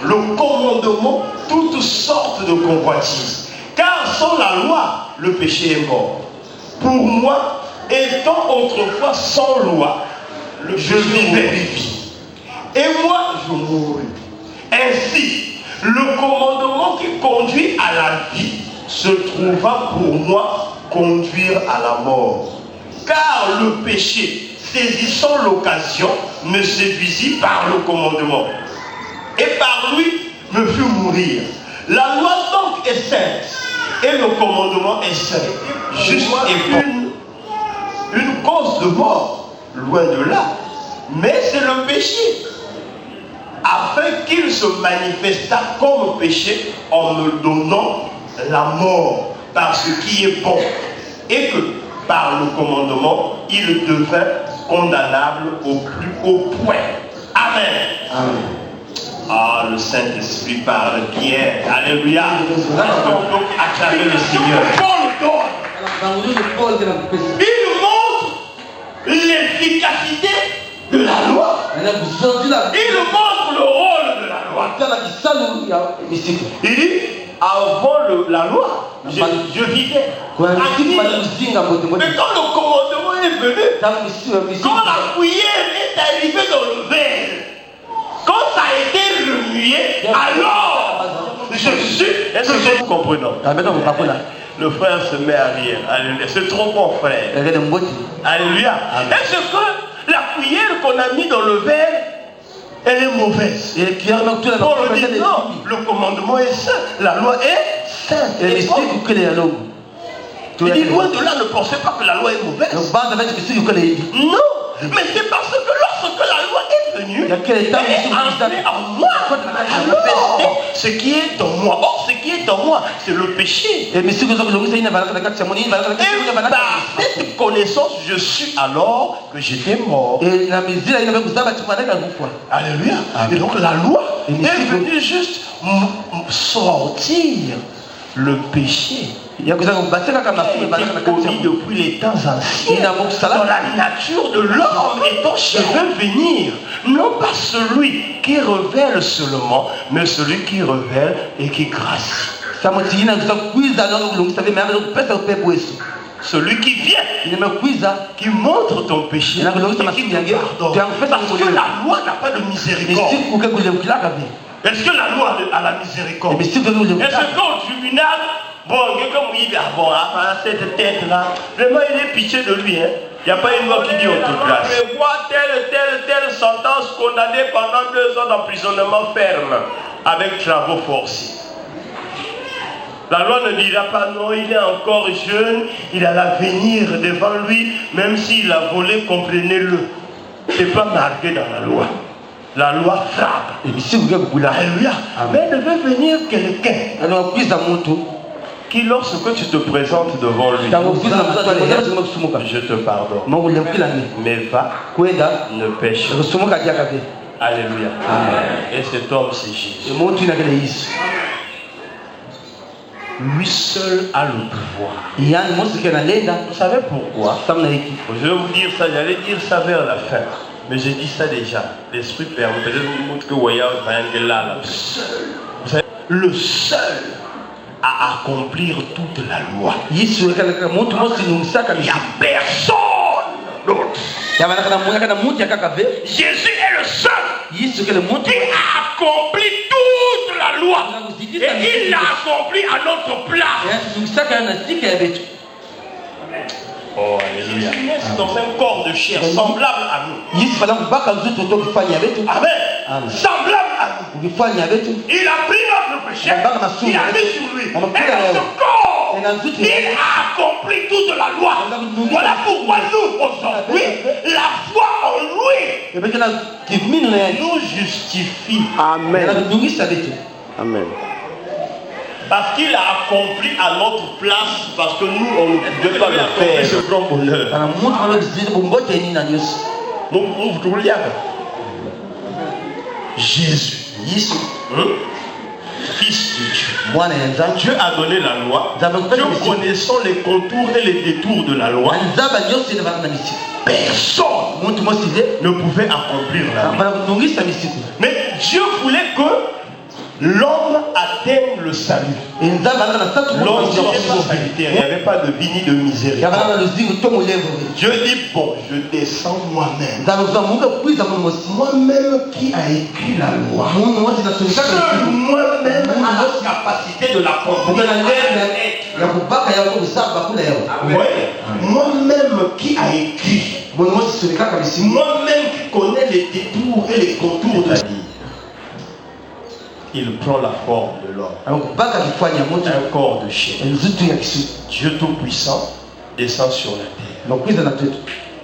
[SPEAKER 3] le commandement, toutes sortes de convoitises. Car sans la loi, le péché est mort. Pour moi, étant autrefois sans loi, je vivais. Et moi, je mourus. Ainsi, le commandement qui conduit à la vie se trouva pour moi conduire à la mort. Car le péché, saisissant l'occasion, me séduisit par le commandement. Et par lui me fut mourir. La loi donc est sainte et le commandement est saint, juste et bon. Une cause de mort, loin de là, mais c'est le péché, afin qu'il se manifestât comme péché en me donnant la mort par ce qui est bon, et que par le commandement il devint condamnable au plus haut point. Amen. Amen. Ah, le Saint-Esprit parle bien. Alléluia. Acclamer le Seigneur. Il montre l'efficacité de la loi. Il montre le rôle de la loi. Il dit, avant la loi, je vivais. Mais quand le commandement est venu, quand la cuillère est arrivée dans le verre, quand ça a été Est-ce que nous comprenons?
[SPEAKER 4] Maintenant, vous parlez là.
[SPEAKER 3] Le frère se met à rire. Alléluia. C'est trop bon, frère. Alléluia. Est-ce que la cuillère qu'on a mis dans le verre, elle est mauvaise? On dit non, le commandement est saint, la loi est sainte. Il dit loin de là, ne pensez pas que la loi est mauvaise. Non, mais c'est parce que lorsque la loi est venue, elle est entrée en moi, alors ce qui est en moi. Or, ce qui est en moi, c'est le péché. Et par cette connaissance, je suis alors que j'étais mort. Alléluia. Et donc la loi est venue juste sortir le péché qui est commis depuis les temps anciens dans la nature de l'homme, et donc je veux venir non pas celui qui révèle seulement, mais celui qui révèle et qui gracie. Celui qui vient, qui montre ton péché et qui te pardonne. Parce que la loi n'a pas de miséricorde. Est-ce que la loi a la miséricorde? Est-ce qu'au tribunal, bon, cette tête-là, vraiment il est pitié de lui, hein? Il n'y a pas une loi qui dit on te place. Je vois telle sentence condamnée pendant 2 ans d'emprisonnement ferme avec travaux forcés. La loi ne dira pas non, il est encore jeune, il a l'avenir devant lui, même s'il a volé, comprenez-le. Ce n'est pas marqué dans la loi. La loi frappe. Alléluia. Mais il devait venir quelqu'un qui, lorsque tu te présentes devant lui, je te pardonne. Mais va, ne pêche. Alléluia. Et cet homme, c'est Jésus. Lui seul a le pouvoir. Vous savez pourquoi? Je vais vous dire ça, j'allais dire ça vers la fin. Mais j'ai dit ça déjà. L'esprit permet. Peut-être vous montre que Waya va être là. Vous savez, le seul à accomplir toute la loi. Il n'y a personne d'autre. Jésus est le seul qui a accompli toute la loi. Et il l'a accompli à notre place. Oh, alléluia. C'est dans un corps de chair semblable à nous. Amen. Semblable à nous. Il a pris notre péché. Il a mis sur lui. Et dans ce corps, il a accompli toute la loi. Voilà pourquoi nous, aujourd'hui, la foi en lui nous justifie. Amen. Amen. Parce qu'il a accompli à notre place, parce que nous, on ne pouvait pas le faire. Ce grand bonheur. Jésus, Fils de Dieu. Dieu a donné la loi. Dieu connaissant les contours et les détours de la loi. Personne ne pouvait accomplir la loi. Mais Dieu voulait que l'homme atteigne le salut. L'homme n'était pas salutaire, il n'y avait pas de vie ni de miséricorde. Dieu dit, bon, je descends moi-même. Moi-même qui a écrit la loi. Seul moi-même a la capacité de la comprendre. Moi-même qui a écrit. Moi-même qui connais les détours et les contours de la vie. Il prend la forme de l'homme. Un corps de chair. Dieu Tout-Puissant descend sur la terre.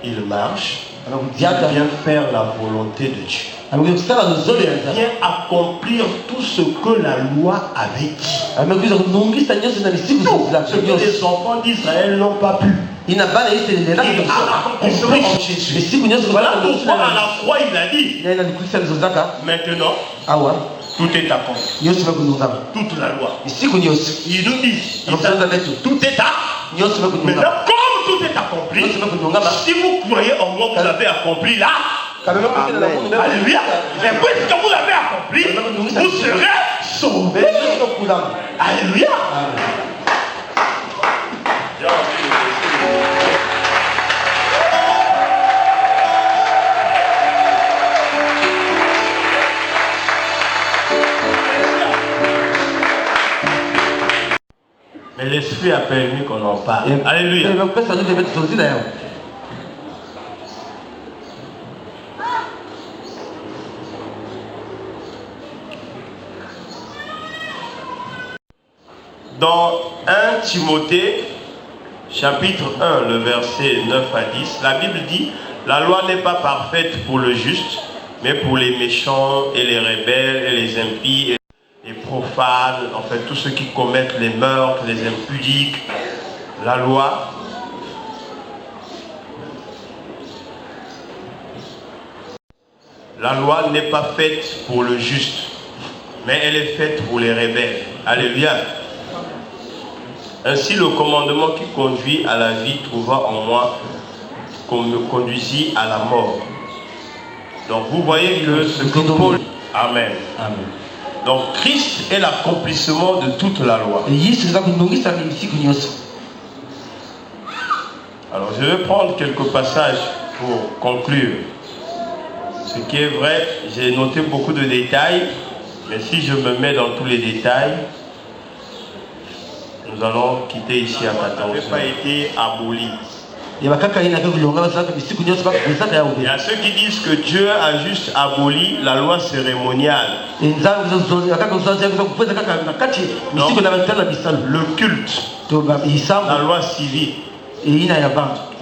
[SPEAKER 3] Il marche. Il vient faire la volonté de Dieu. Il vient accomplir tout ce que la loi avait dit. Ce que les enfants d'Israël n'ont pas pu. Il a accompli en Jésus. Voilà pourquoi à la croix il a dit. Maintenant, tout est accompli. Toute la loi. Il nous dit, tout est accompli. Maintenant, comme tout est accompli, si vous croyez en moi, vous l'avez accompli là. Alléluia. Et puisque vous l'avez accompli, vous serez sauvés. Alléluia. Et l'Esprit a permis qu'on en parle. Alléluia. Dans 1 Timothée, chapitre 1, le verset 9 à 10, la Bible dit: la loi n'est pas parfaite pour le juste, mais pour les méchants et les rebelles et les impies et les profanes, en fait tous ceux qui commettent les meurtres, les impudiques. La loi n'est pas faite pour le juste, mais elle est faite pour les rebelles. Alléluia. Ainsi, le commandement qui conduit à la vie trouva en moi qu'on me conduisit à la mort. Donc vous voyez que ce que Paul... Amen. Amen. Donc Christ est l'accomplissement de toute la loi. Alors je vais prendre quelques passages pour conclure. Ce qui est vrai, j'ai noté beaucoup de détails, mais si je me mets dans tous les détails, nous allons quitter ici à 14 heures. Ça n'a pas été aboli. Il y a ceux qui disent que Dieu a juste aboli la loi cérémoniale. Donc, le culte, la loi civile.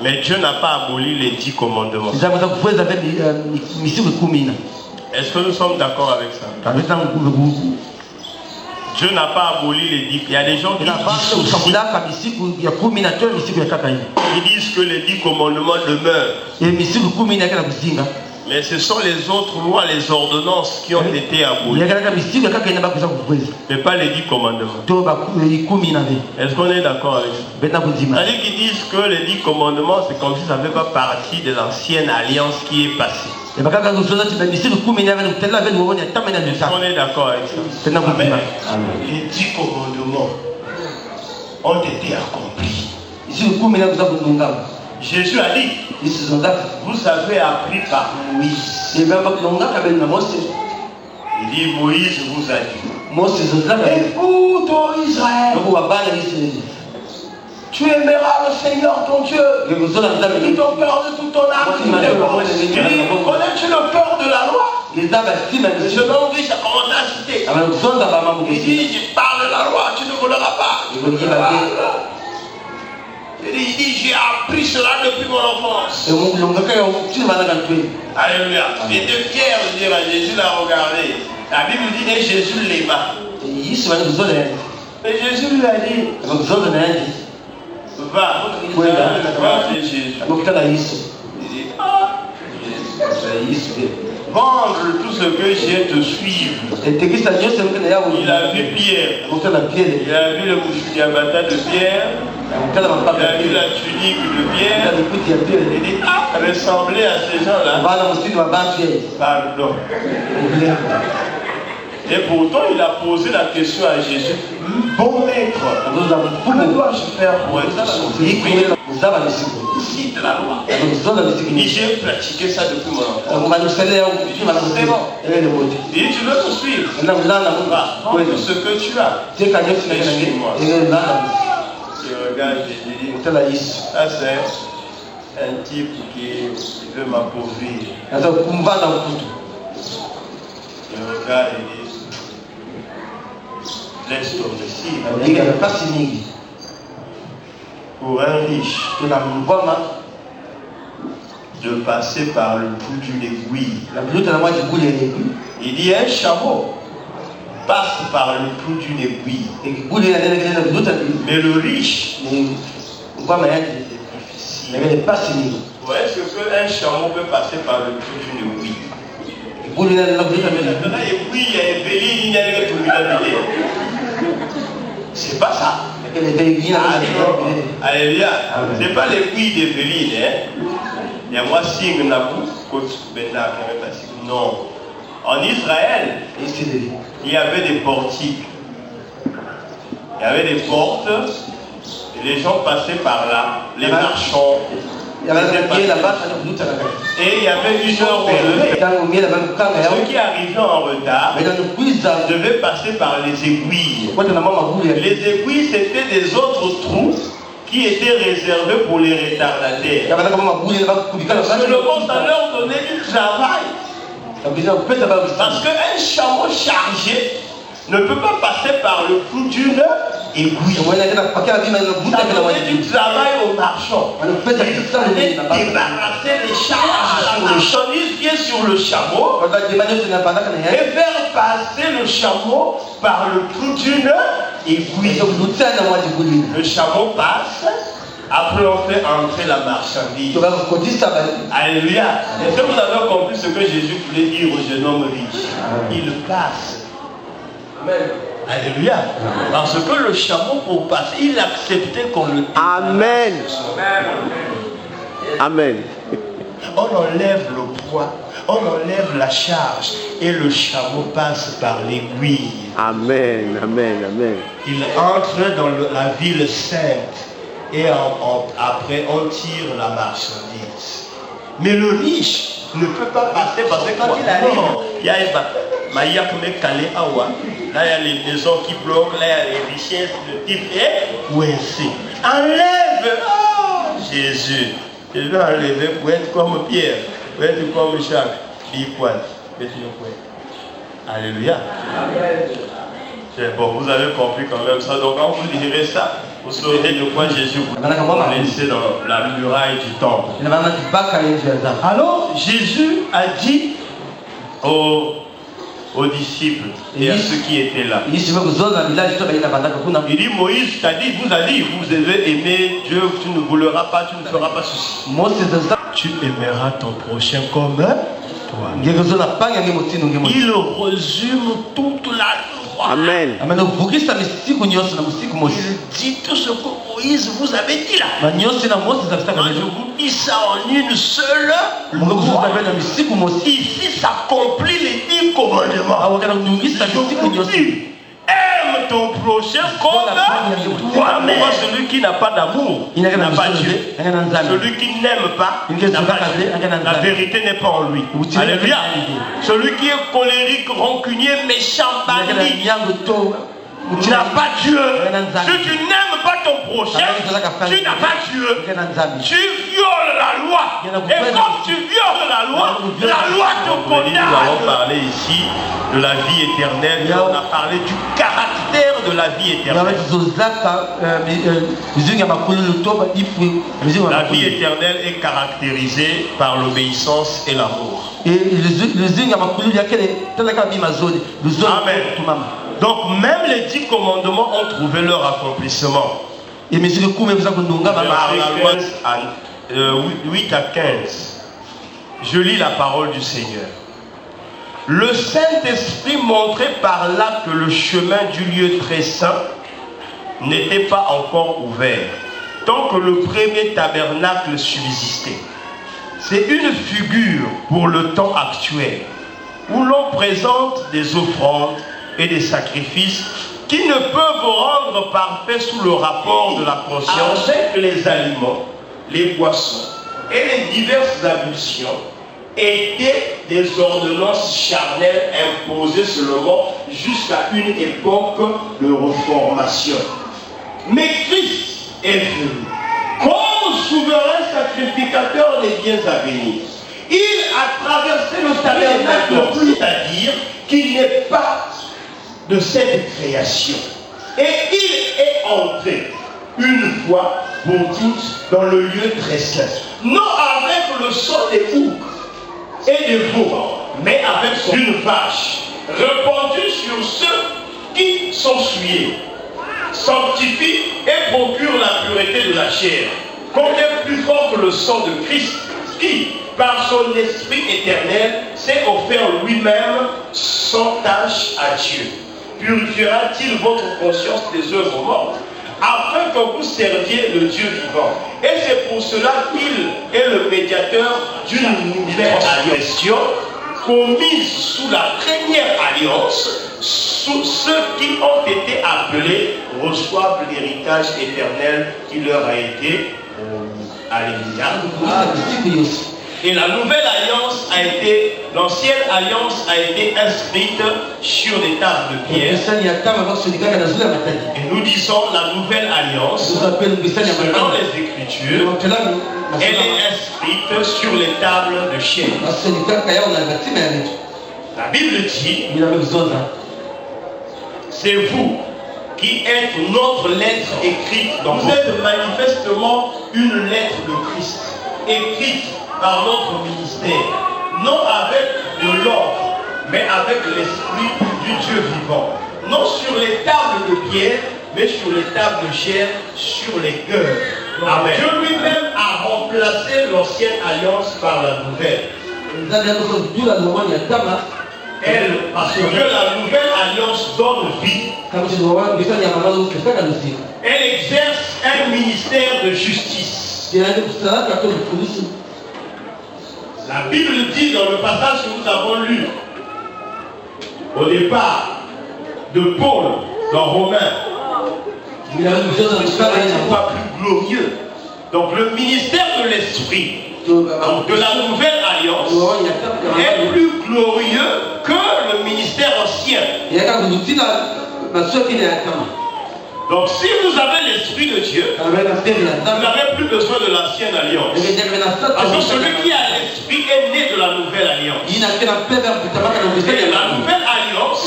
[SPEAKER 3] Mais Dieu n'a pas aboli les 10 commandements. Est-ce que nous sommes d'accord avec ça? Dieu n'a pas aboli les 10. Il y a des gens qui disent que les 10 commandements demeurent. Mais ce sont les autres lois, les ordonnances qui ont été abolies. Mais pas les 10 commandements. Est-ce qu'on est d'accord avec ça? C'est-à-dire qu'ils disent que les 10 commandements, c'est comme si ça ne fait pas partie de l'ancienne alliance qui est passée. Est-ce qu'on est d'accord avec ça? Amen. Les 10 commandements ont été accomplis. Jésus a dit: vous avez appris par Moïse. Il dit: Moïse vous a dit. Écoute, ô Israël, tu aimeras le Seigneur ton Dieu de tout ton cœur, de toute ton âme, de tes forces. Il dit: connais-tu le cœur de la loi? Je m'oblige à commencer à citer. Il dit: je parle de la loi, tu ne voleras pas. Il dit: j'ai appris cela depuis mon enfance. Alléluia. Il était fier de dire à Jésus, l'a regardé. La Bible dit: et Jésus l'aima. Et Jésus lui a dit: va chez Jésus. Il dit: vendre tout ce que j'ai te suivre. Il a vu Pierre. Il a vu le mouchouniabata de Pierre. Il a vu la tunique de Pierre. Il dit: ah, ressembler à ces gens-là. Pardon. Et pourtant, il a posé la question à Jésus: bon maître, que dois-je faire pour être sauvé? Cite la loi. Il dit: j'ai pratiqué ça depuis mon enfance. C'est bon. Il dit: tu veux te suivre? Va, vends tout ce que tu as. Et suis-moi. Je regarde Jésus et dit: ça c'est un type qui veut m'appauvrir. Je regarde et dit: laisse tomber. Si pour un riche de passer par le bout d'une aiguille, il dit: un chameau passe par le bout d'une aiguille, mais le riche, c'est difficile. Ouais, est-ce qu'un chameau peut passer par le bout d'une aiguille? C'est pas ça. Alléluia. C'est pas l'aiguille des Béline. Il y a moi signe non. En Israël, il y avait des portiques. Il y avait des portes. Et les gens passaient par là. Les marchands, Et il y avait une heure relevée. Ceux qui arrivaient en retard devaient passer par les aiguilles. Les aiguilles, c'était des autres trous qui étaient réservés pour les retardataires. Parce que le constateur donnait du travail. Parce qu'un chameau chargé ne peut pas passer par le trou d'une aiguille. Ça donnait du travail aux marchands. Il fallait débarrasser les charges, la marchandise qui est sur le chameau et faire passer le chameau par le trou d'une aiguille. Le chameau passe. Après on fait entrer la marchandise. Alléluia. Est-ce que vous avez compris ce que Jésus voulait dire au jeune homme riche? Il passe. Amen. Alléluia. Parce que le chameau pour passer, il acceptait qu'on le dise.
[SPEAKER 5] Amen. Amen.
[SPEAKER 3] On enlève le poids, on enlève la charge et le chameau passe par l'aiguille.
[SPEAKER 5] Amen. Amen. Amen.
[SPEAKER 3] Il entre dans la ville sainte. Et après, on tire la marchandise. Mais le riche ne peut pas passer parce que quand il arrive, il y a là, il y a les maisons qui bloquent, là, il y a les richesses, le type est coincé. Enlève, oh, Jésus. Je vais enlever pour être comme Pierre, pour être comme Jacques. Alléluia. Bon, vous avez compris quand même ça. Donc, quand vous lirez ça, vous saurez de quoi Jésus vous a laissé dans la muraille du temple. Alors, Jésus a dit aux disciples et à ceux qui étaient là. Il dit, Moïse t'a dit, vous devez aimer Dieu, tu ne voleras pas, tu ne feras pas ceci. Tu aimeras ton prochain comme toi. Il résume toute la loi.
[SPEAKER 5] Amen.
[SPEAKER 3] Il dit tout ce que Moïse vous avait dit là. Moi, je vous dis ça en une seule loi. Ici s'accomplit les 10 commandements. Aime ton prochain comme toi-même. Celui qui n'a pas d'amour n'a pas Dieu. Celui qui n'aime pas n'a pas Dieu. La vérité n'est pas en lui. Alléluia. Celui qui est colérique, rancunier, méchant, banni n'a pas Dieu. Si tu n'aimes pas ton prochain, tu n'as pas Dieu. Tu violes la loi. Et comme tu violes la loi te condamne. Nous allons parler ici de la vie éternelle. On a parlé du caractère de la vie éternelle. La vie éternelle est caractérisée par l'obéissance et l'amour. Amen. Donc même les 10 commandements ont trouvé leur accomplissement. Par la loi 8 à 15. Je lis la parole du Seigneur. Le Saint-Esprit montrait par là que le chemin du lieu très saint n'était pas encore ouvert, tant que le premier tabernacle subsistait. C'est une figure pour le temps actuel, où l'on présente des offrandes et des sacrifices qui ne peuvent rendre parfait sous le rapport de la conscience avec les aliments, les boissons et les diverses ablutions étaient des ordonnances charnelles imposées seulement jusqu'à une époque de reformation. Mais Christ est venu comme souverain sacrificateur des biens à venir. Il a traversé le tabernacle, c'est-à-dire qu'il n'est pas de cette création. Et il est entré une fois pour toutes dans le lieu très saint. Non avec le sang des boucs et des veaux, mais avec une vache répandue sur ceux qui sont souillés, sanctifie et procure la pureté de la chair. Combien plus fort que le sang de Christ, qui, par son esprit éternel, s'est offert lui-même sans tâche à Dieu. Purifiera-t-il votre conscience des œuvres mortes, afin que vous serviez le Dieu vivant? Et c'est pour cela qu'il est le médiateur d'une nouvelle alliance commise sous la première alliance. Ceux qui ont été appelés reçoivent l'héritage éternel qui leur a été promis. Alléluia.
[SPEAKER 4] Ah, misiku yosi.
[SPEAKER 3] Et la nouvelle alliance l'ancienne alliance a été inscrite sur les tables de pierre. Et nous disons la nouvelle alliance, selon les Écritures, elle est inscrite sur les tables de chair. La Bible dit, c'est vous qui êtes notre lettre écrite. Donc vous êtes manifestement une lettre de Christ, écrite par notre ministère, non avec de l'or, mais avec l'esprit du Dieu vivant. Non sur les tables de pierre, mais sur les tables de chair, sur les cœurs. Amen. Dieu lui-même a remplacé l'ancienne alliance par la nouvelle. Parce que la nouvelle alliance donne vie. Elle exerce un ministère de justice. La Bible dit dans le passage que nous avons lu au départ de Paul dans Romains, c'est pas plus glorieux. Donc le ministère de l'esprit, donc de la nouvelle alliance, est plus glorieux que le ministère ancien. Donc si vous avez l'esprit de Dieu, vous n'avez plus besoin de l'ancienne alliance. Parce que celui qui a l'esprit est né de la nouvelle alliance. Et la nouvelle alliance,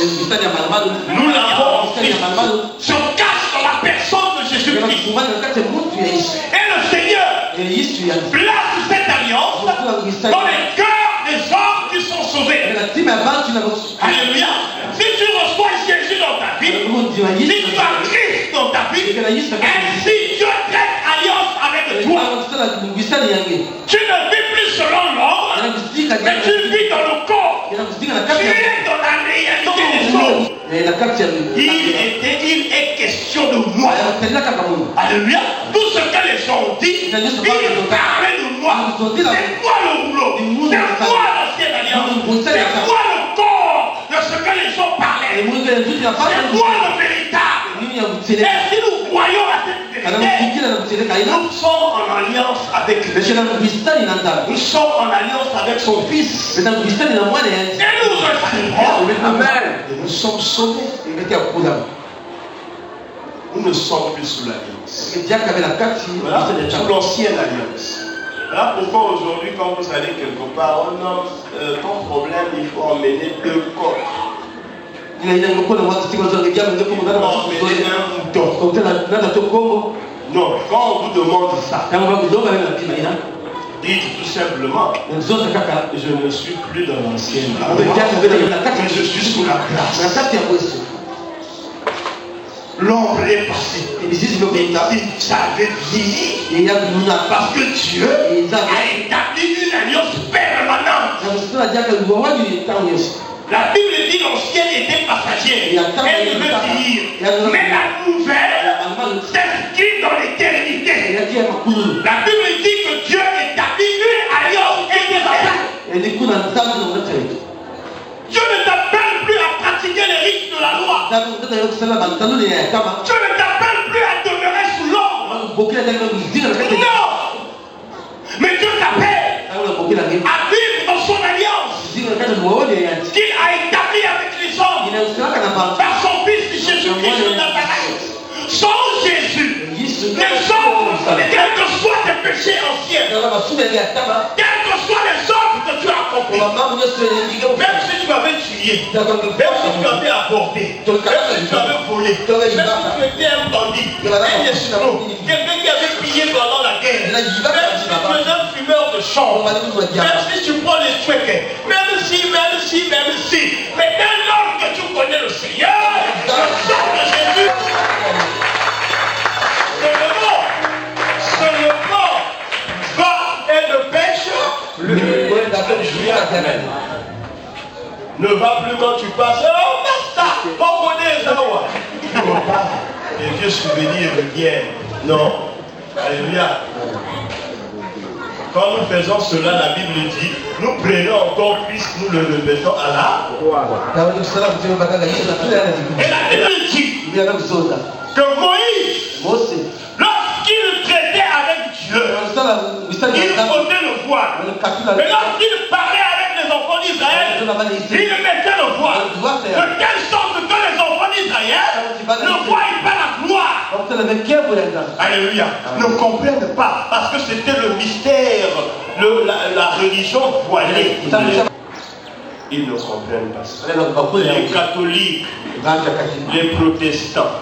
[SPEAKER 3] nous l'avons en Christ, se cache dans la personne de Jésus-Christ. Et le Seigneur place cette alliance dans les cœurs des hommes qui sont sauvés. Alléluia. Si tu reçois Jésus dans ta vie, si tu as Christ dans ta vie, ainsi Dieu traite alliance avec toi. Tu ne vis plus selon l'homme, mais tu vis dans le corps. Tu es dans la réalité des choses. Il est question de moi. Alléluia. Tout ce que les gens ont dit, ils parlaient de moi. C'est moi le boulot. C'est moi l'ancienne alliance. C'est moi le corps de ce que les gens parlaient. C'est moi le véritable. Et si nous voyons à cette vérité, nous sommes en alliance avec Dieu. Nous sommes en alliance avec son Fils. Et nous recevons. Amen. Et nous sommes sauvés. Nous ne sommes plus sous l'alliance. Voilà, sous l'ancienne alliance. Voilà pourquoi aujourd'hui, quand vous allez quelque part, oh non, ton problème, il faut emmener 2 corps. Non, quand on vous demande ça, dites tout simplement, je ne suis plus dans l'ancienne alliance, je suis sous la grâce. L'ombre est passée. Ça avait vieilli. Parce que Dieu a établi une alliance permanente. La Bible dit l'ancienne était passagère. Elle devait finir. Mais la nouvelle s'inscrit dans l'éternité. La Bible dit que Dieu établit une alliance éternelle. Dieu ne t'appelle plus à pratiquer les rites de la loi. Dieu ne t'appelle plus à demeurer sous l'ombre. Non. Mais Dieu t'appelle à vivre dans son alliance qu'il a établi avec les hommes par son Fils Jésus-Christ de Nazareth. Sans Jésus, les hommes, quels que soient tes péchés anciens, quels que soient les hommes que tu as accomplis, même si tu avais tué, même si tu avais avorté, même si tu avais volé, même si tu étais un bandit, un escroc, quelqu'un qui avait pillé pendant la guerre, même si tu es un fumeur de chambre, même si tu prends les trucs, même si, mais dès lors que tu connais le Seigneur, le sang de Jésus, seulement va et ne pêche plus. Ne va plus quand tu passes. Oh, basta, on connaît ça. Les vieux souvenirs de guerre. Non. Alléluia. Quand nous faisons cela, la Bible dit, nous prenons encore plus, nous le répétons à la. Et la Bible dit que Moïse, lorsqu'il traitait avec Dieu, voile. Mais lorsqu'il parlait avec les enfants d'Israël, il mettait le voile. De telle sorte que les enfants d'Israël ne voient pas la gloire. Alléluia. Ne comprennent pas. Parce que c'était le mystère, la religion voilée. Ils ne comprennent pas ça. Les catholiques, les protestants,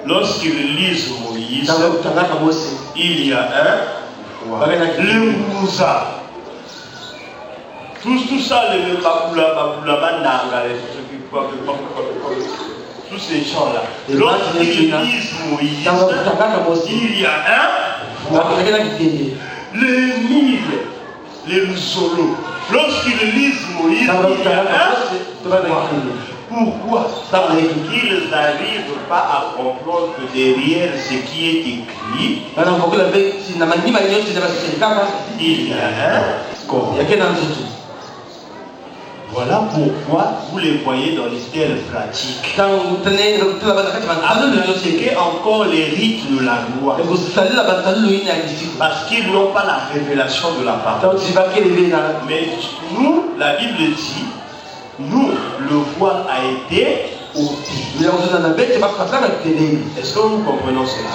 [SPEAKER 3] lorsqu'ils lisent Moïse, il y a le Moussa. Tout ça, le Babula, tous ces gens-là, lorsqu'ils lisent Moïse, il y a les Nil, les Solos. Lorsqu'ils lisent Moïse, il y a pourquoi? Parce qu'ils n'arrivent pas à comprendre que derrière ce qui est écrit, il y a corps. Voilà pourquoi vous les voyez dans les stèles pratiques. Appliquer encore les rites de la loi. Parce qu'ils n'ont pas la révélation de la parole. Mais nous, la Bible dit, nous, le voile a été ôté. Est-ce que nous comprenons cela?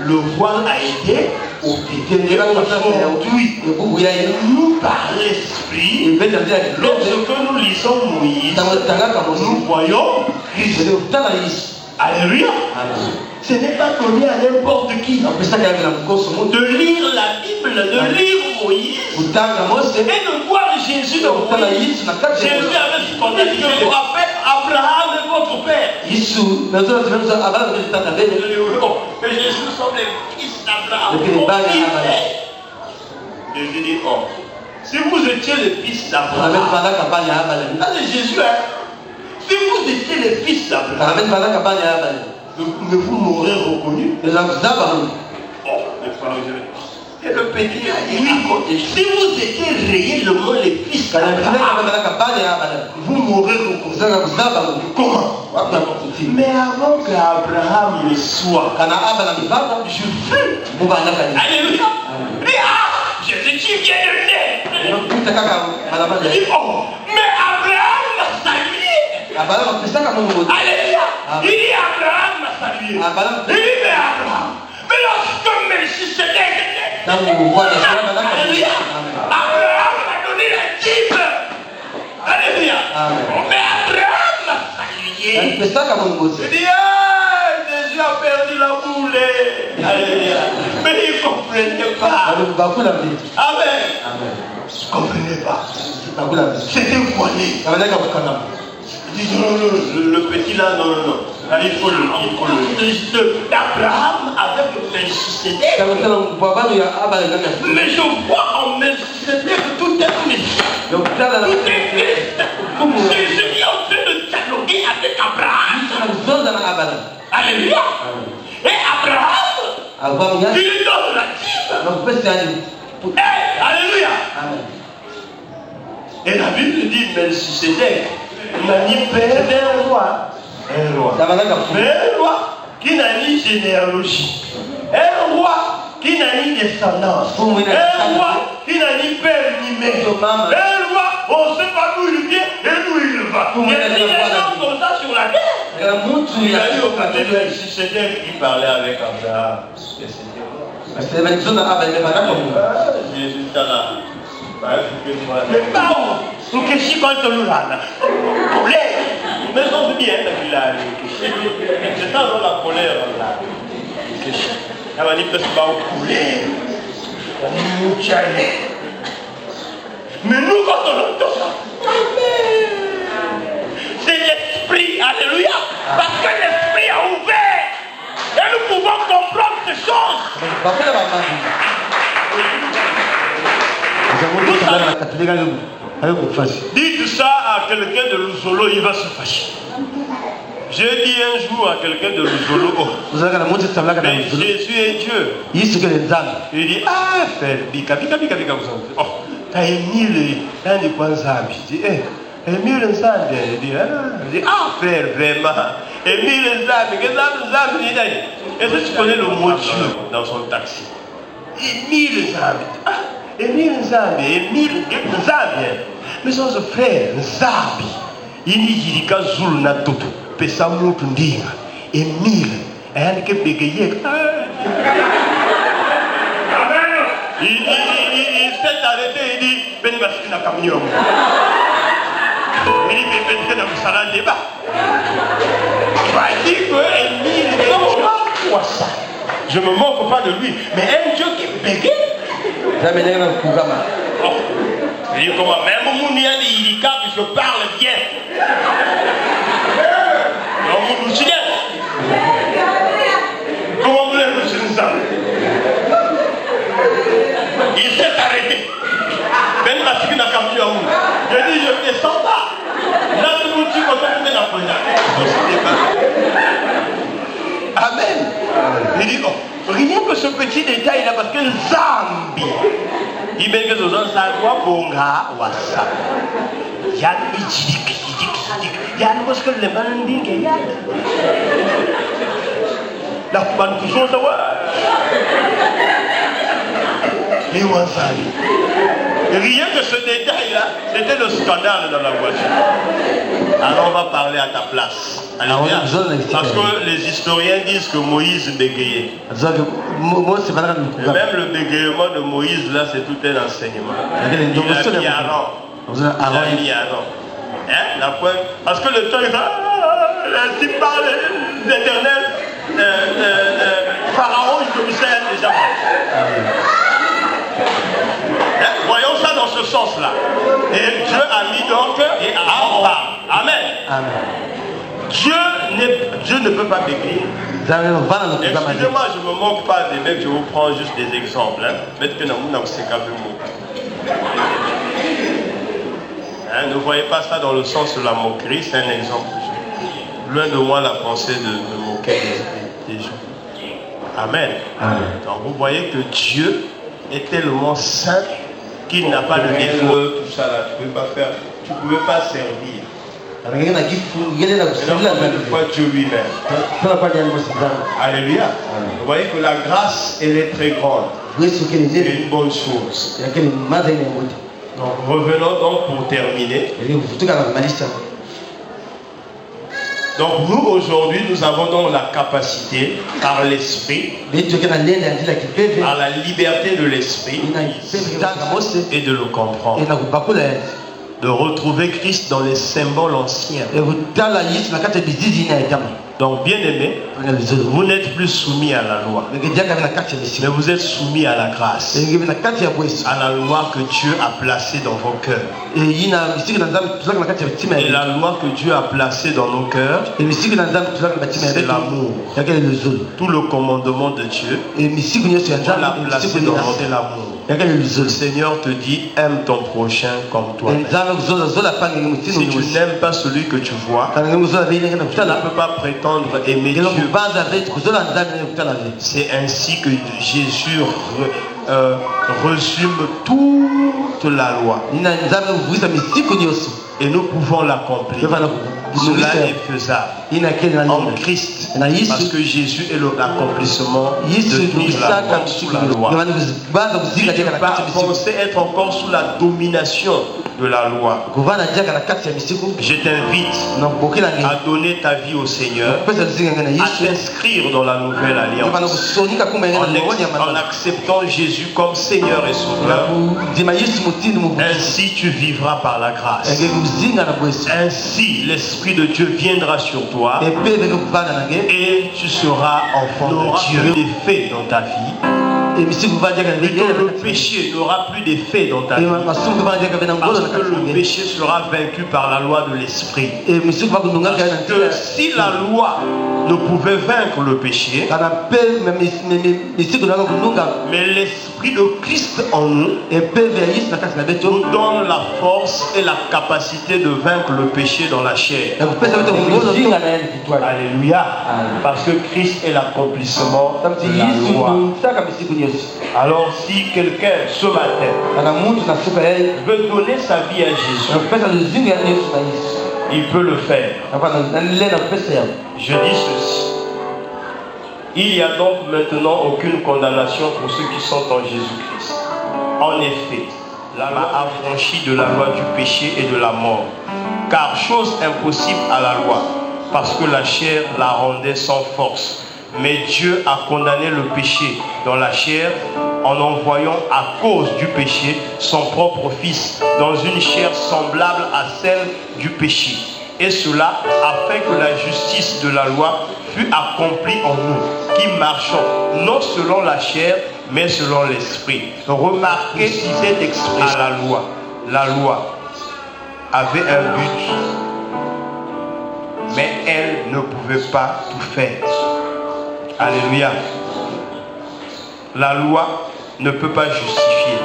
[SPEAKER 3] Le voile a été ôté. Aujourd'hui, nous par l'esprit, lorsque nous lisons Moïse, nous voyons Christ. Alléluia. Ce n'est pas donné à n'importe qui de lire la Bible, de lire Moïse et de voir Jésus de Moïse. Jésus avait ce qu'on a dit, je vous rappelle, Abraham est votre père. Que Jésus sommes les fils d'Abraham. Jésus dit, oh, si vous étiez les fils d'Abraham, c'est Jésus, hein. Si vous étiez les fils d'Abraham, mais vous m'aurez reconnu. Oh, et le petit a dit, oui, si vous étiez réellement les fils d'Abraham, vous m'aurez reconnu. Comment? Mais avant qu'Abraham le soit, je fus. Alléluia. Jésus qui vient de naître. Il dit, oh, mais Abraham m'a salué. Alléluia. Il dit, Abraham m'a salué. Il dit, mais Abraham, mais lorsque Melchisedec était, alléluia, Abraham m'a donné la Bible. Alléluia. Mais Abraham m'a salué. Il dit, Jésus a perdu la boule. Alléluia. Mais il ne comprenait pas. Amen. Il ne comprenait pas. C'était voilé. Il dit non, le petit là, non. Il faut le d'Abraham avec Melchisedec. Mais je vois en Melchisedec tout est Messie. Tout est Christ. Jésus est en train de dialoguer avec Abraham. Alléluia. Et Abraham, il lui donne la Bible. Alléluia. Et la Bible dit Melchisedec n'a ni père d'un roi. Un roi. Mais un roi qui n'a ni généalogie. Un roi qui n'a ni descendance. Un roi qui n'a ni père ni mère. Un roi, on ne sait pas d'où il vient et d'où il va. Il y a des gens comme ça sur la terre. Il a eu au côté de Melchisedec qui parlait avec Abraham. Jésus est là. Mais pas où? Nous qu'est-ce qu'on te nous là? Mais on se dit, c'est ça dans la colère là. Elle va dire que c'est pas au poulet. Mais nous, quand on entend ça, c'est l'esprit, alléluia. Parce que l'esprit a ouvert. Et nous pouvons comprendre ces choses. Dites ça à quelqu'un de Luzolo, il va se fâcher. J'ai dit un jour à quelqu'un de Luzolo, mais Jésus est Dieu. Il dit, ah, frère, bika. Oh, t'as émis les Kwanzambi. Il dit, émis les Zambi. Il dit, ah, frère, vraiment. Émis les Zambi. Est-ce que tu connais le mot Dieu dans son taxi? Émis les Zambi. Emile Nzambi. Mais on se frère Nzambi. Il y a Zulu na toto. Pesa mutu ndinga. Emile. Ayane ke bégayer. Il s'est arrêté, il dit, ben basque na camion. Il dit, ben na musala débat. Il dit que Emile est quoi ça? Je ne me moque pas de lui, mais un Dieu qui bégaye.
[SPEAKER 4] Jamais n'est pas Kougama.
[SPEAKER 3] Il dit comment même Mounia de Irika, je parle bien. Non, vous nous signez. Comment vous voulez ça? Il s'est arrêté. Ben Masiki n'a qu'à à vous. Je dis, je ne descends pas. Là, tout le monde dit qu'on peut la première. Amen. Il dit, oh, rien que ce petit détail là, parce que Zambi, il met que ce soit ça, quoi, Bonga, Wassa. Yann, il dit, Yann, parce que les malins disent qu'il y a. La bonne chose, ça va. Et rien que ce détail-là, c'était le scandale dans la voiture. Alors on va parler à ta place. Alléluia. Parce que les historiens disent que Moïse bégayait. Et même le bégayement de Moïse, là, c'est tout un enseignement. Il a mis Aaron. Il a mis Aaron. Hein? La preuve. Parce que le temps, il va. Ainsi parle l'Éternel. Pharaon, il commissaire déjà. Voyons ça dans ce sens-là. Et Dieu a mis donc Aaron. Amen. Dieu ne peut pas bégayer. Excusez-moi, je ne me moque pas des mecs, je vous prends juste des exemples. Ne voyez pas ça dans le sens de la moquerie, c'est un exemple. Loin de moi la pensée de me moquer des gens. Amen. Donc vous voyez que Dieu est tellement saint qu'il n'a pas de défaut. Tout ça là, tu ne peux pas faire, tu ne pouvais pas servir. Pourquoi Dieu lui-même? Alléluia. Vous voyez que la grâce, elle est très grande. C'est une bonne chose. Donc revenons donc pour terminer. Donc nous aujourd'hui, nous avons donc la capacité par l'esprit, par la liberté de l'esprit et de le comprendre, de retrouver Christ dans les symboles anciens. Donc bien aimé, vous n'êtes plus soumis à la loi, mais vous êtes soumis à la grâce, à la loi que Dieu a placée dans vos cœurs. Et la loi que Dieu a placée dans nos cœurs, c'est l'amour. Tout le commandement de Dieu, on l'a placé dans notre amour. Le Seigneur te dit, aime ton prochain comme toi-même. Si tu n'aimes pas celui que tu vois, tu ne peux pas prétendre aimer Dieu. C'est ainsi que Jésus résume toute la loi. Et nous pouvons l'accomplir. Cela est faisable en Christ, parce que Jésus est l'accomplissement de toute la loi, sous la loi. Si tu n'es pas pensé être encore sous la domination de la loi, je t'invite à donner ta vie au Seigneur, à t'inscrire dans la nouvelle alliance, en acceptant Jésus comme Seigneur et Sauveur. Ainsi tu vivras par la grâce. Ainsi l'Esprit de Dieu viendra sur toi et tu seras enfant de Dieu. D'effet dans ta vie. Plutôt, le péché n'aura plus d'effet dans ta vie, parce que le péché sera vaincu par la loi de l'esprit. Parce que si la loi ne pouvait vaincre le péché, mais l'esprit de Christ en nous nous donne la force et la capacité de vaincre le péché dans la chair. Alléluia. Parce que Christ est l'accomplissement de la loi. Alors si quelqu'un ce matin veut donner sa vie à Jésus, il peut le faire. Je dis ceci. Il n'y a donc maintenant aucune condamnation pour ceux qui sont en Jésus-Christ. En effet, la loi a affranchi de la loi du péché et de la mort. Car chose impossible à la loi, parce que la chair la rendait sans force. Mais Dieu a condamné le péché dans la chair en envoyant à cause du péché son propre Fils dans une chair semblable à celle du péché. Et cela afin que la justice de la loi fût accomplie en nous, qui marchons non selon la chair, mais selon l'esprit. Remarquez cette expression à la loi. La loi avait un but, mais elle ne pouvait pas tout faire. Alléluia. La loi ne peut pas justifier,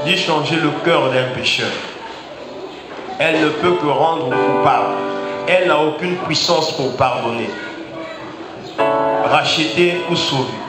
[SPEAKER 3] ni changer le cœur d'un pécheur. Elle ne peut que rendre coupable. Elle n'a aucune puissance pour pardonner, racheter ou sauver.